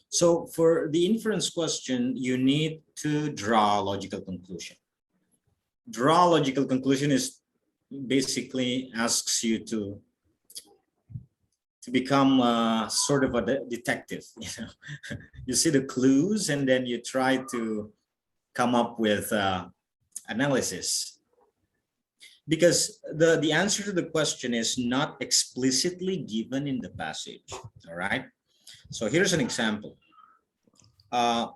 So for the inference question, you need to draw a logical conclusion. Draw a logical conclusion is basically asks you to become sort of a detective. You see the clues and then you try to come up with analysis, because the answer to the question is not explicitly given in the passage. All right, so here's an example. uh,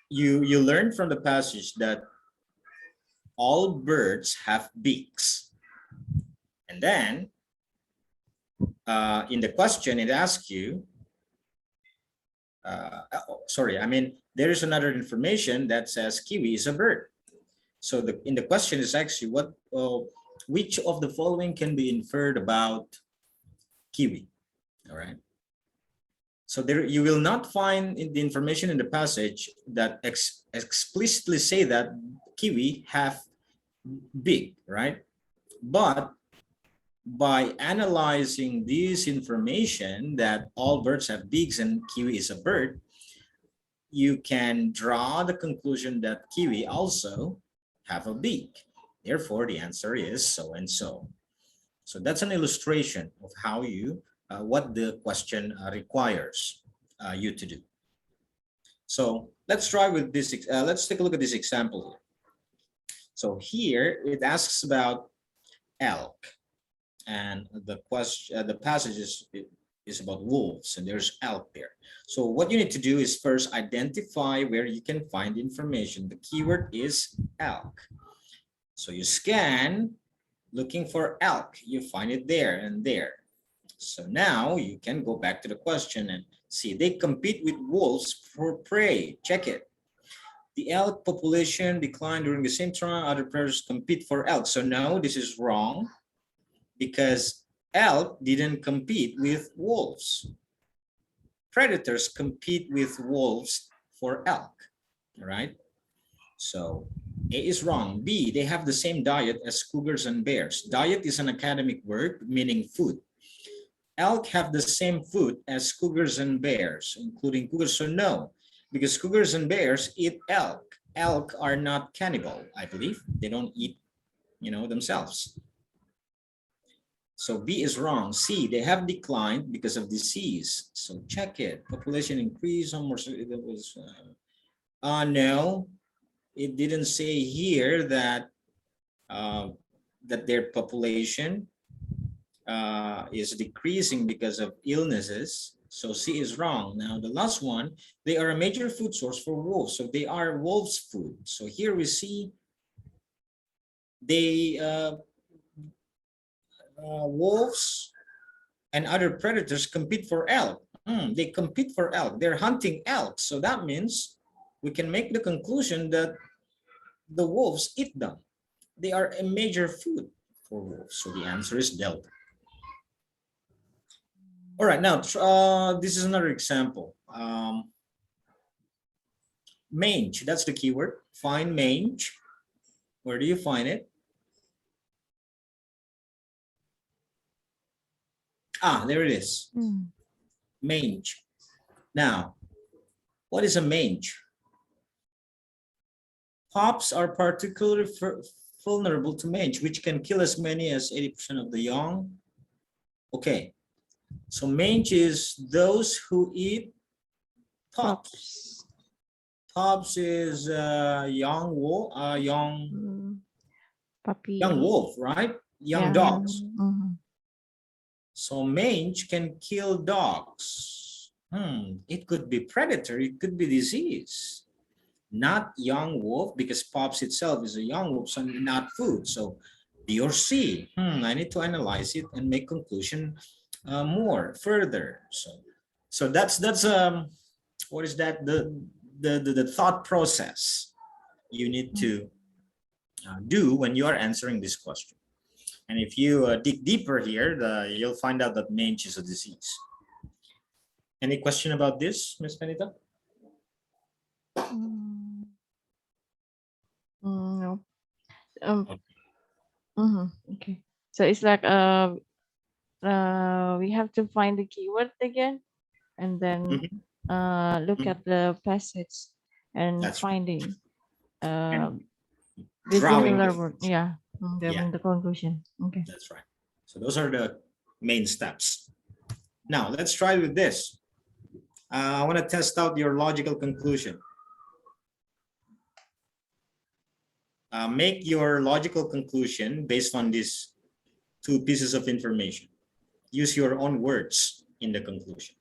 you learn from the passage that all birds have beaks, and then in the question it asks you, sorry, I mean, there is another information that says kiwi is a bird. So in the question is actually what, which of the following can be inferred about kiwi? All right. So there you will not find in the information in the passage that explicitly say that kiwi have beak, right? But by analyzing this information that all birds have beaks and kiwi is a bird, you can draw the conclusion that kiwi also have a beak. Therefore, the answer is so and so. So that's an illustration of how what the question requires you to do. So let's try with this. Let's take a look at this example here. So here it asks about elk, and the passage is about wolves, and there's elk there. So what you need to do is first identify where you can find information. The keyword is elk. So you scan looking for elk, you find it there and there. So now you can go back to the question and see they compete with wolves for prey. Check it. The elk population declined during the same time. Other predators compete for elk. So no, this is wrong, because elk didn't compete with wolves. Predators compete with wolves for elk, all right? So A is wrong. B, they have the same diet as cougars and bears. Diet is an academic word meaning food. Elk have the same food as cougars and bears, including cougars. So no, because cougars and bears eat elk. Elk are not cannibal, I believe. They don't eat, themselves. So B is wrong. C, they have declined because of disease. So check it. Population increase. No, it didn't say here uh, that their population is decreasing because of illnesses. So C is wrong. Now the last one, they are a major food source for wolves. So they are wolves' food. So here we see they wolves and other predators compete for elk. They compete for elk. They're hunting elk. So that means we can make the conclusion that the wolves eat them. They are a major food for wolves. So the answer is delta. All right, now this is another example. Mange, that's the keyword. Find mange. Where do you find it? Ah, there it is. Mange. Now, what is a mange? Pups are particularly vulnerable to mange, which can kill as many as 80% of the young. Okay, so mange is those who eat pups. Pups is young wolf, Puppy. young wolf, right? Young dogs. So mange can kill dogs. It could be predator, it could be disease. Not young wolf, because pups itself is a young wolf, so not food. So B or C. I need to analyze it and make conclusion more further. So that's what is that, the thought process you need to do when you are answering this question. And if you dig deeper here, you'll find out that mange is a disease. Any question about this, Ms. Benita? No. Okay. So it's like we have to find the keyword again, and then look at the passage and That's finding and the drawing similar the, word. Yeah. Drawing the conclusion. Okay. that's right. So those are the main steps. Now let's try with this. I want to test out your logical conclusion. Make your logical conclusion based on these two pieces of information. Use your own words in the conclusion.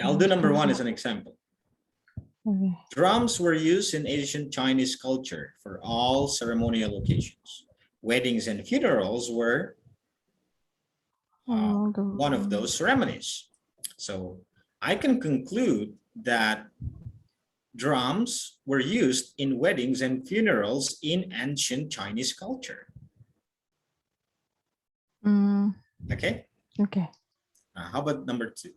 I'll do number one as an example. Okay. Drums were used in ancient Chinese culture for all ceremonial occasions. Weddings and funerals were one of those ceremonies. So I can conclude that drums were used in weddings and funerals in ancient Chinese culture. Okay? Okay. How about number two?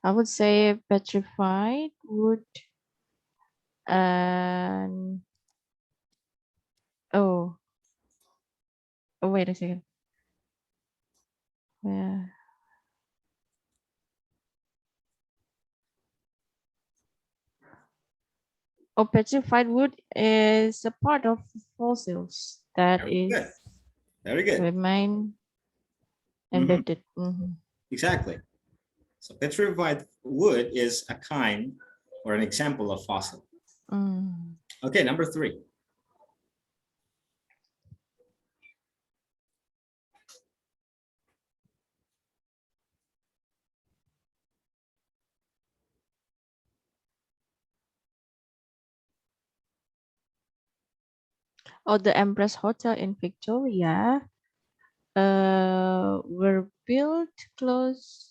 I would say petrified wood and oh wait a second. Yeah. Oh, petrified wood is a part of fossils that Very good. remain embedded. Exactly. So petrified wood is a kind or an example of fossil. Okay, number three. Oh, the Empress Hotel in Victoria were built close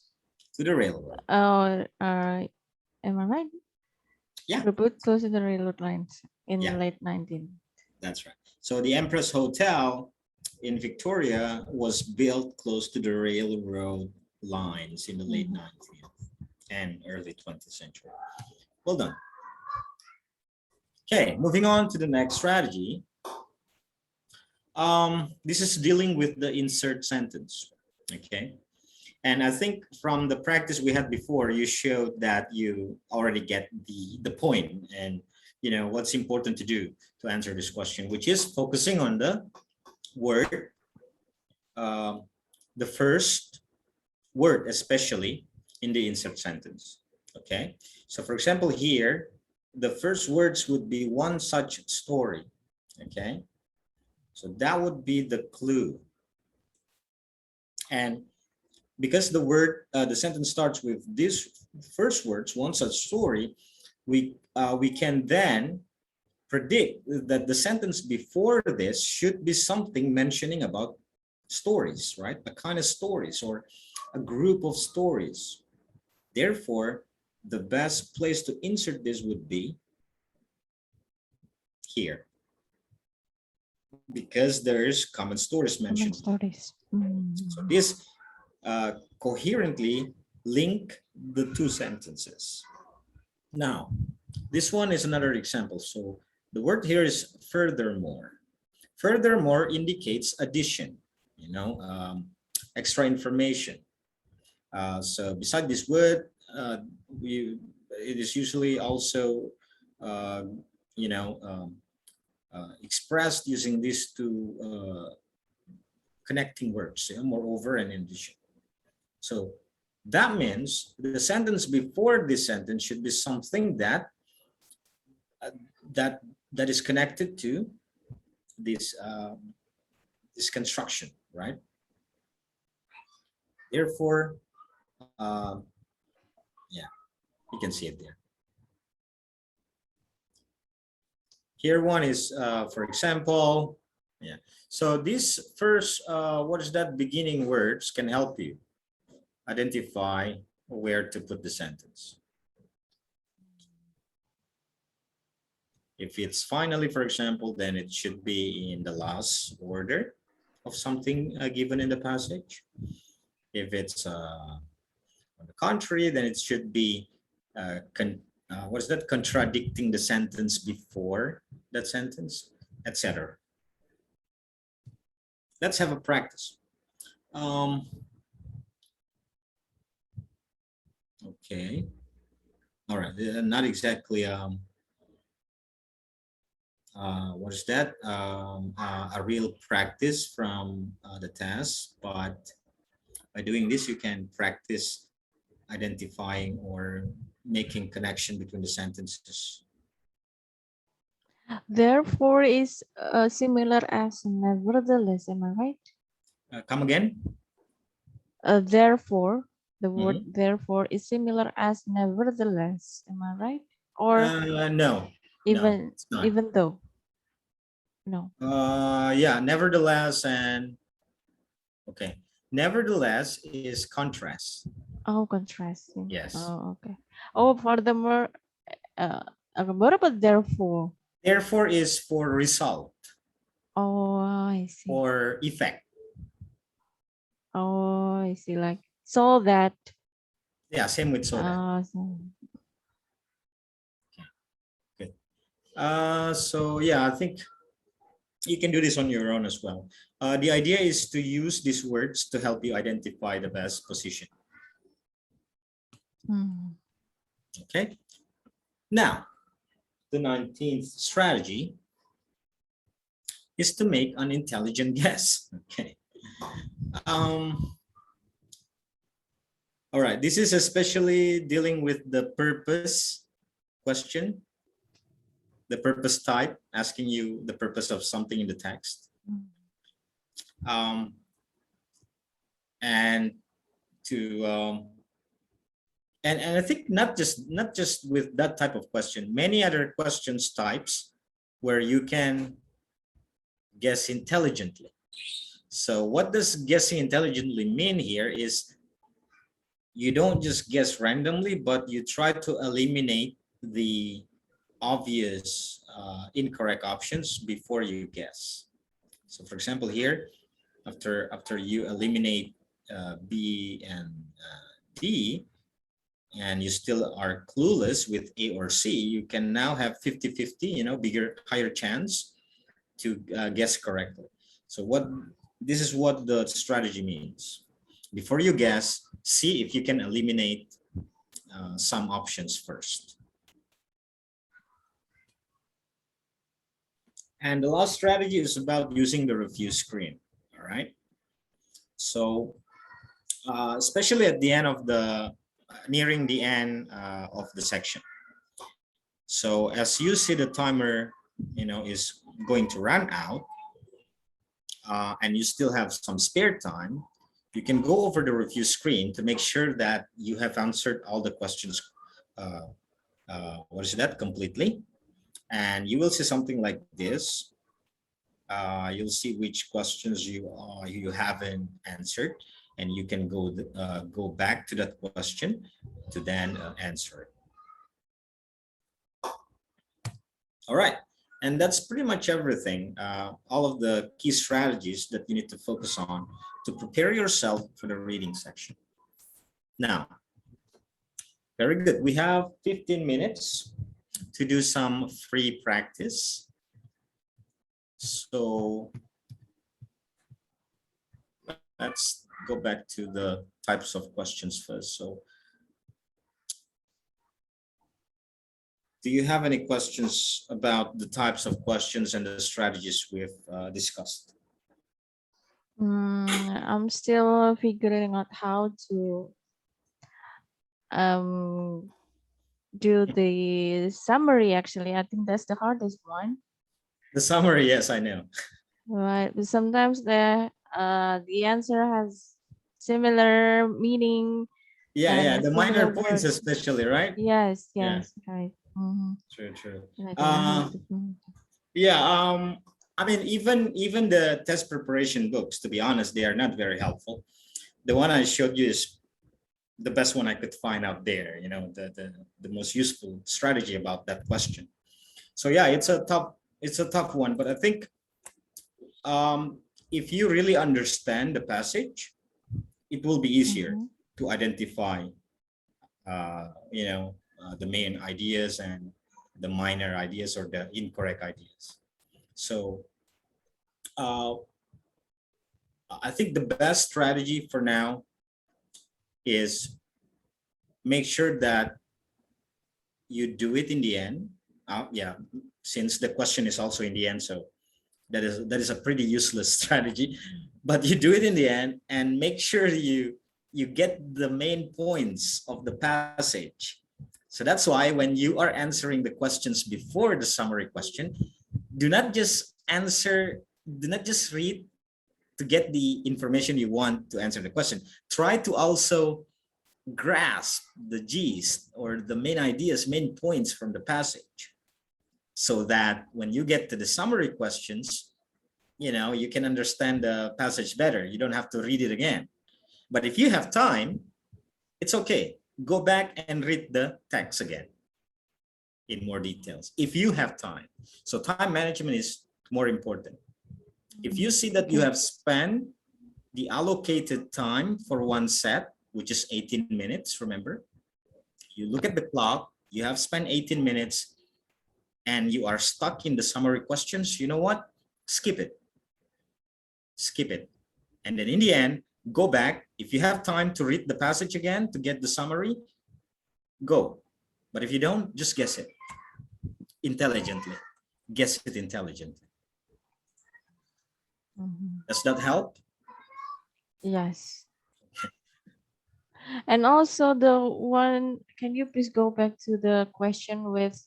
to the railroad. Am I right? Yeah. Were built close to the railroad lines in Yeah. late 19th. That's right. So the Empress Hotel in Victoria was built close to the railroad lines in the late 19th and early 20th century. Well done. Okay, moving on to the next strategy. This is dealing with the insert sentence. Okay. And I think from the practice we had before, you showed that you already get the point and you know what's important to do to answer this question, which is focusing on the word, the first word, especially in the insert sentence. Okay. So for example, here, the first words would be one such story. Okay. So that would be the clue. And because the word, the sentence starts with these first words, one such story, we can then predict that the sentence before this should be something mentioning about stories, right? A kind of stories or a group of stories. Therefore, the best place to insert this would be here, because there's common stories Common mentioned. stories. So this coherently link the two sentences. Now, this one is another example. So the word here is furthermore. Furthermore indicates addition, extra information. So beside this word, it is usually also, uh, expressed using these two connecting words, moreover and in addition. So that means the sentence before this sentence should be something that that is connected to this this construction, right? Therefore, yeah, you can see it there. Here one is, for example, yeah. So this first, what is that beginning words can help you identify where to put the sentence. If it's finally, for example, then it should be in the last order of something given in the passage. If it's on the contrary, then it should be what is that, contradicting the sentence before that sentence, etc. Let's have a practice. Okay. All right. Not exactly. What is that? A real practice from the task, but by doing this, you can practice identifying or making connection between the sentences. Therefore is similar as nevertheless. Am I right? Come again? Therefore, the word therefore is similar as nevertheless. Am I right? Or no, even it's not. even though? No. Yeah, nevertheless and okay. Nevertheless is contrast. Oh, contrasting. Yes. Oh, okay. Oh, furthermore, what about therefore? Therefore is for result. Oh, I see. Or effect. Oh, I see. Like so that. Yeah, same with so that. Good. So yeah, I think you can do this on your own as well. The idea is to use these words to help you identify the best position. Okay. Now, the 19th strategy is to make an intelligent guess. Okay. All right. This is especially dealing with the purpose question, the purpose type, asking you the purpose of something in the text. And to and I think not just with that type of question, many other questions types where you can guess intelligently. So what does guessing intelligently mean here is you don't just guess randomly, but you try to eliminate the obvious incorrect options before you guess. So for example, here, after you eliminate B and D, and you still are clueless with A or C, you can now have 50-50, higher chance to guess correctly. So this is what the strategy means. Before you guess, see if you can eliminate some options first. And the last strategy is about using the review screen. All right. So especially at the end of nearing the end of the section. So as you see the timer, is going to run out, and you still have some spare time, you can go over the review screen to make sure that you have answered all the questions. What is that? Completely. And you will see something like this. You'll see which questions you haven't answered, and you can go back to that question to then answer it. All right, and that's pretty much everything. All of the key strategies that you need to focus on to prepare yourself for the reading section. Now, very good. We have 15 minutes to do some free practice. So let's go back to the types of questions first. So do you have any questions about the types of questions and the strategies we've discussed? I'm still figuring out how to do the summary. Actually, I think that's the hardest one. The summary, yes, I know. Right, but sometimes the answer has similar meaning. Yeah, the similar minor points words. especially, right? Yes, Yeah. right. True. And I don't know how to Yeah, I mean, even the test preparation books, to be honest, they are not very helpful. The one I showed you is the best one I could find out there, you know, the most useful strategy about that question. So yeah, it's a tough one, but I think if you really understand the passage, it will be easier to identify the main ideas and the minor ideas or the incorrect ideas. So I think the best strategy for now is make sure that you do it in the end. Yeah, since the question is also in the end, so that is a pretty useless strategy. But you do it in the end and make sure you get the main points of the passage. So that's why when you are answering the questions before the summary question, do not just read to get the information you want to answer the question. Try to also grasp the gist or the main ideas, main points from the passage, so that when you get to the summary questions, you can understand the passage better. You don't have to read it again. But if you have time, it's okay. Go back and read the text again in more details if you have time. So time management is more important. If you see that you have spent the allocated time for one set, which is 18 minutes, remember, you look at the clock, you have spent 18 minutes and you are stuck in the summary questions, you know what? Skip it. And then in the end, go back. If you have time to read the passage again to get the summary, go. But if you don't, just guess it intelligently. Guess it intelligently. Does that help? Yes. And also the one, can you please go back to the question with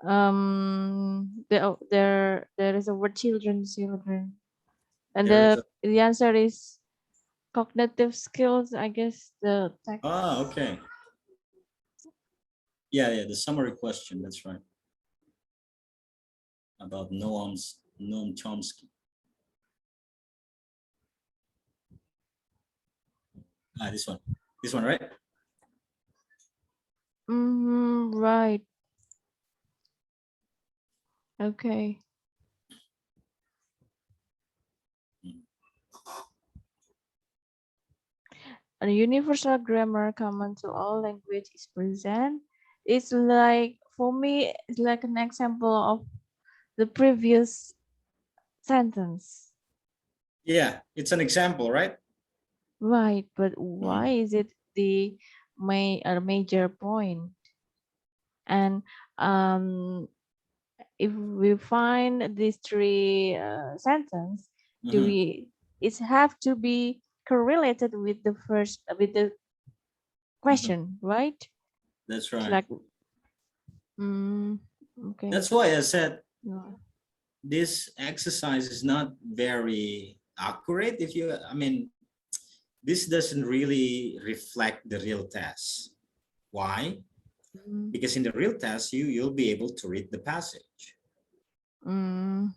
there is a word children, and the answer is cognitive skills, I guess. The text. Okay. Yeah, the summary question, that's right. About Noam Chomsky. This one, right? Right. Okay. A universal grammar common to all language is present. It's like, for me, it's like an example of the previous sentence. Yeah, it's an example, right? Right, but why is it the major point? And if we find these three sentence, it have to be correlated with the question, right? That's right. Like, okay. That's why I said this exercise is not very accurate. This doesn't really reflect the real test. Why? Because in the real test, you'll be able to read the passage. Yeah,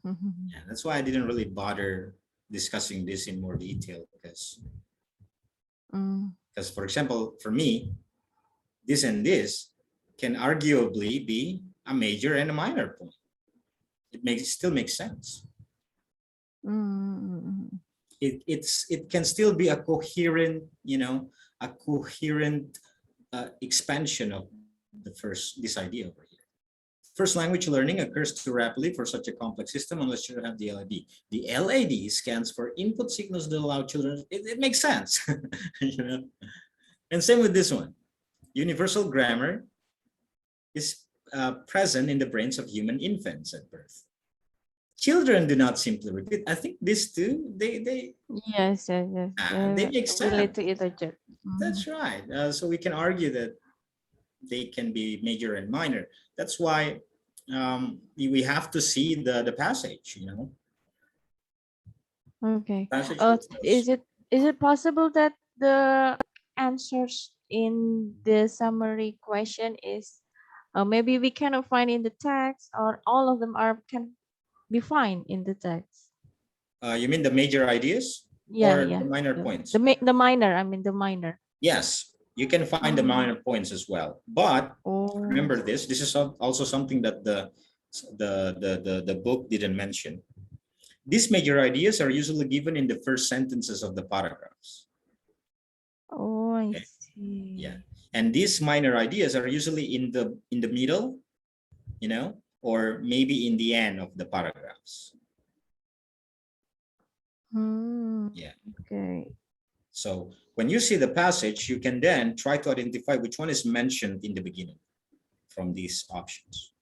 that's why I didn't really bother discussing this in more detail, because Mm. Because, for example, for me, this and this can arguably be a major and a minor point. It still makes sense. Mm. It can still be a coherent, a coherent expansion of this idea over here. First language learning occurs too rapidly for such a complex system unless you have the LAD. The LAD scans for input signals that allow children. It makes sense, And same with this one. Universal grammar is present in the brains of human infants at birth. Children do not simply repeat. I think these two, Yes, yes, yes. they make Relate sense. to each other. That's right. So we can argue that they can be major and minor. That's why we have to see the passage, Okay. Passage details. Is it possible that the answers in the summary question is maybe we cannot find in the text, or all of them can be fine in the text? You mean the major ideas Yeah, or the yeah. minor The points? the, the minor. I mean the minor. Yes, you can find the Mm. minor points as well. But Oh. remember this. This is also something that the book didn't mention. These major ideas are usually given in the first sentences of the paragraphs. Oh, I Okay. Yeah, see. and these minor ideas are usually in the middle, or maybe in the end of the paragraphs. Hmm. Yeah. Okay. So when you see the passage, you can then try to identify which one is mentioned in the beginning from these options,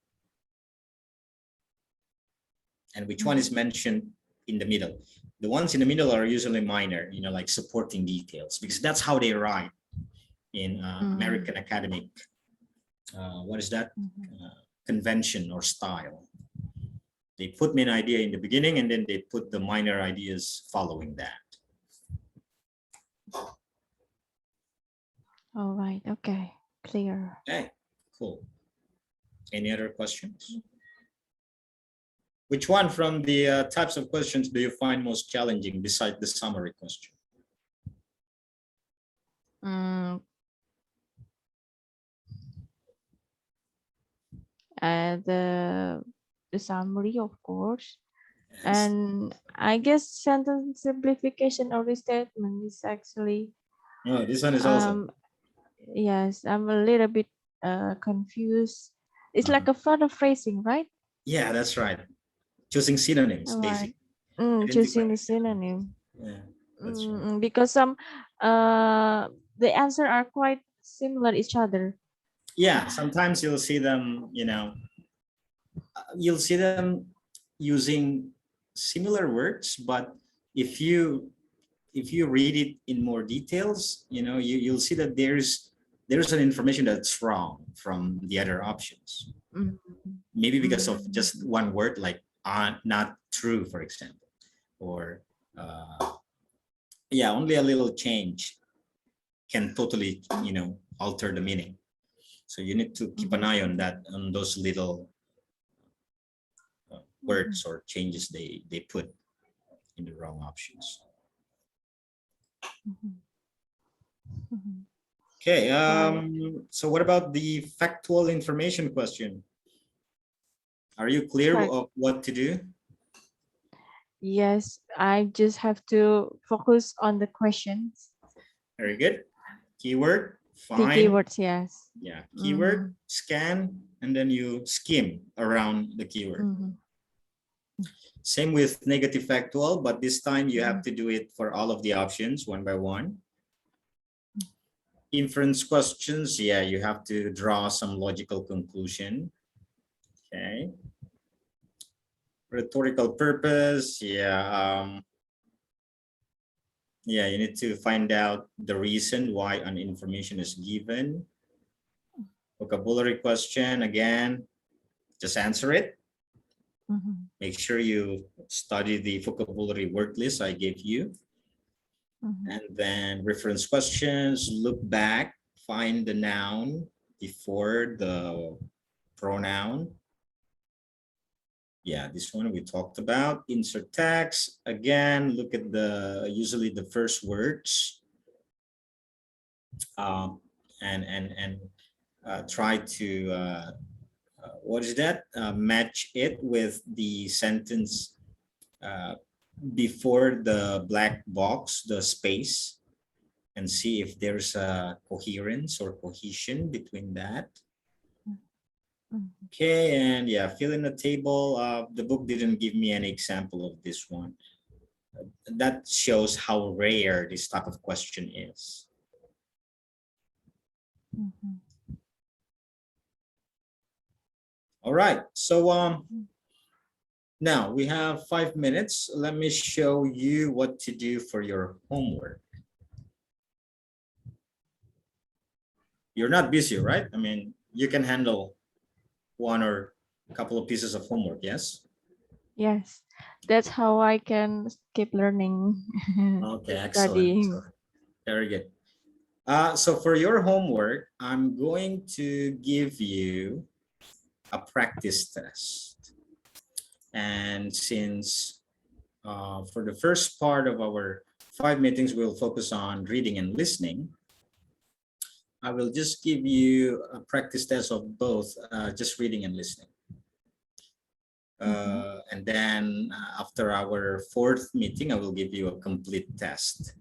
and which one is mentioned in the middle. The ones in the middle are usually minor, like supporting details, because that's how they write in Mm. American academic, what is that, Mhm. convention or style. They put main idea in the beginning, and then they put the minor ideas following that. All right. Okay. Clear. Okay, cool. Any other questions? Which one from the types of questions do you find most challenging besides the summary question? Mm. The summary, of course. Yes. And I guess sentence simplification or restatement is actually Oh, this one is also. um yes, I'm a little bit confused. It's Uh-huh. like a further phrasing, right? Yeah, that's right. Choosing synonyms, All right. basically. Identifying Choosing the synonyms. synonym. Yeah, that's right. Because some the answer are quite similar each other. Yeah, sometimes you'll see them using similar words, but if you read it in more details, you'll see that there's an information that's wrong from the other options. Mm. Maybe because of Mm. just one word, like not true, for example, or yeah, only a little change can totally alter the meaning. So you need to keep an Mhm. eye on that, on those little Mhm. words or changes they put in the wrong options. Mhm. Mhm. Okay, Right. so what about the factual information question? Are you clear Fact. of what to do? Yes, I just have to focus on the questions, Very good. Keyword, the find, keywords. Yes. yeah, keyword, Mm-hmm. scan, and then you skim around the keyword. Mm-hmm. Same with negative factual, but this time you Mm-hmm. have to do it for all of the options one by one. Inference questions, yeah, you have to draw some logical conclusion. Okay. Rhetorical purpose, yeah, you need to find out the reason why an information is given. Vocabulary question, again, just answer it. Mm-hmm. Make sure you study the vocabulary word list I gave you. Mm-hmm. And then reference questions, look back, find the noun before the pronoun. Yeah, this one we talked about. Insert text. Again, look at usually the first words and try to what is that? Match it with the sentence uh, before the black box, the space, and see if there's a coherence or cohesion between that. Okay, and yeah, fill in the table. The book didn't give me any example of this one. That shows how rare this type of question is. All right, so now we have 5 minutes. Let me show you what to do for your homework. You're not busy, right? I mean, you can handle one or a couple of pieces of homework, yes? Yes, that's how I can keep learning, Okay, excellent. So, studying. very good. So for your homework, I'm going to give you a practice test. And since for the first part of our 5 meetings, we'll focus on reading and listening, I will just give you a practice test of both just reading and listening. And then after our 4th meeting, I will give you a complete test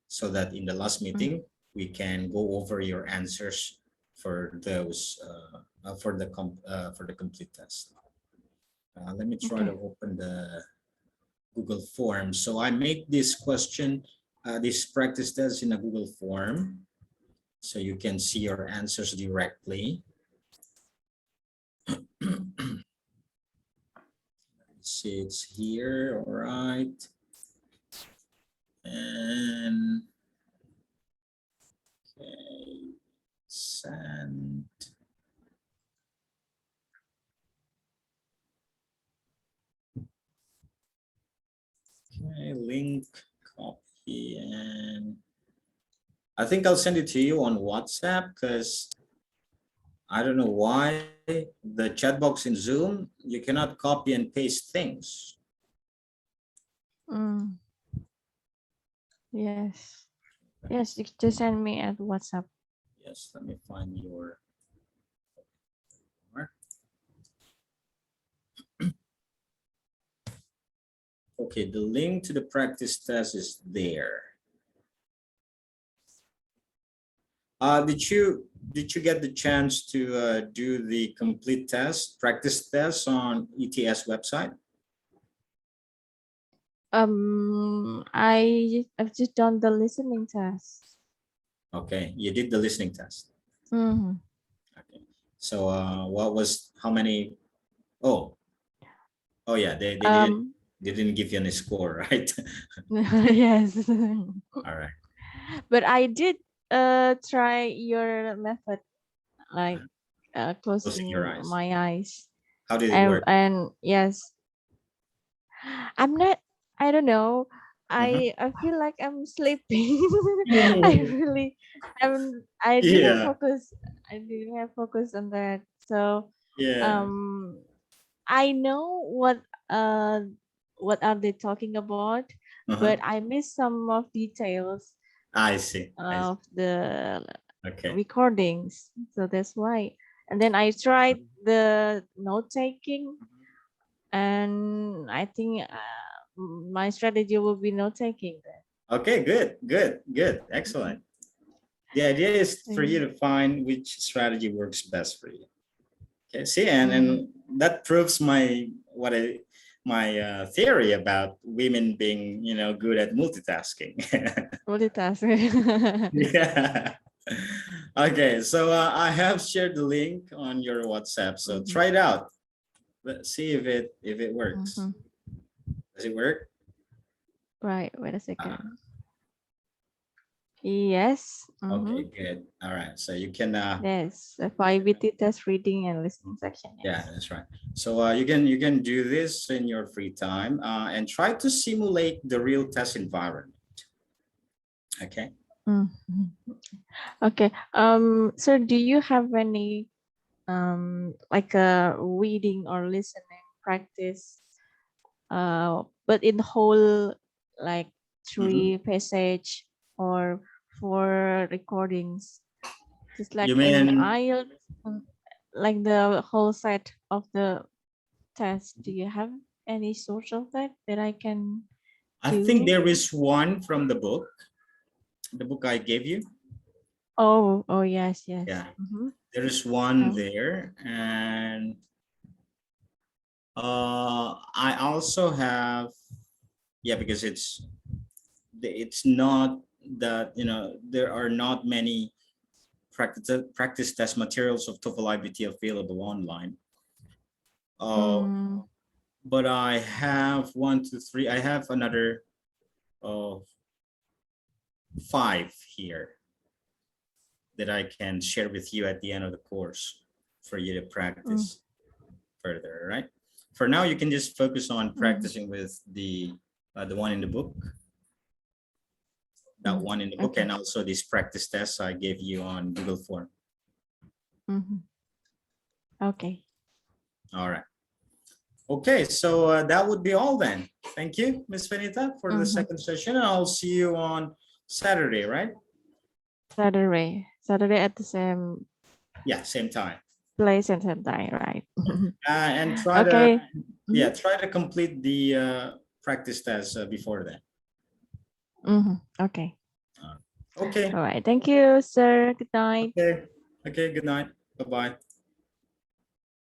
so that in the last meeting, we can go over your answers for those for the complete test. Let me try to open the Google form. So I make this question, this practice test in a Google form, so you can see your answers directly. See, it's here, all right. And okay, send. Okay, link, copy, and I think I'll send it to you on WhatsApp because I don't know why the chat box in Zoom, you cannot copy and paste things. Yes. Yes, you just send me at WhatsApp. Yes, let me find your. Okay, the link to the practice test is there. Did you get the chance to do the complete test, practice test on ETS website? I've just done the listening test. Okay, you did the listening test. Okay. So how many? Oh yeah, they didn't give you any score, right? Yes. All right. But I did try your method, like Closing your closing eyes. my eyes. How did it work? And yes, I don't know. I feel like I'm sleeping. I didn't Yeah. focus. I didn't have focus on that. So Yeah. I know what are they talking about, but I missed some of details I see. of the Okay. recordings. So that's why. And then I tried the note taking, and I think my strategy will be note taking. Okay, good, excellent. The idea is for you to find which strategy works best for you. Okay, see, and that proves my theory about women being good at multitasking. Multitasking. Yeah. Okay, so I have shared the link on your WhatsApp, so try it out. Let's see if it works. Does it work? Right, wait a second. Yes. Okay, good. All right, so you can yes, the iBT test reading and listening section. Yes. Yeah, that's right. So you can do this in your free time and try to simulate the real test environment. Okay. Okay. So do you have any like a reading or listening practice but in whole like 3 passage or for recordings, just like You in mean, IELTS, like the whole set of the test. Do you have any source of that I can I think do? there is one from the book I gave you. Oh, yes, yes. Yeah, Mm-hmm. there is one Oh. there. And I also have, yeah, because it's not that, there are not many practice test materials of TOEFL iBT available online. Mm, But I have one, two, three. I have another uh, 5 here that I can share with you at the end of the course for you to mm, practice further, right? For now, you can just focus on mm, practicing with the one in the book, that mm. one in the book, and Okay. also these practice tests I gave you on Google Form. Mm-hmm. Okay. All right. Okay, so that would be all then. Thank you, Ms. Benita, for the Mm-hmm. second session. I'll see you on Saturday, right? Saturday at the same Yeah, same time. place and same time, right? And Okay. yeah, Mm-hmm. try to complete the practice test before then. Mm-hmm. Okay. Okay. All right. Thank you, sir. Good night. Okay. Okay. Good night. Bye-bye.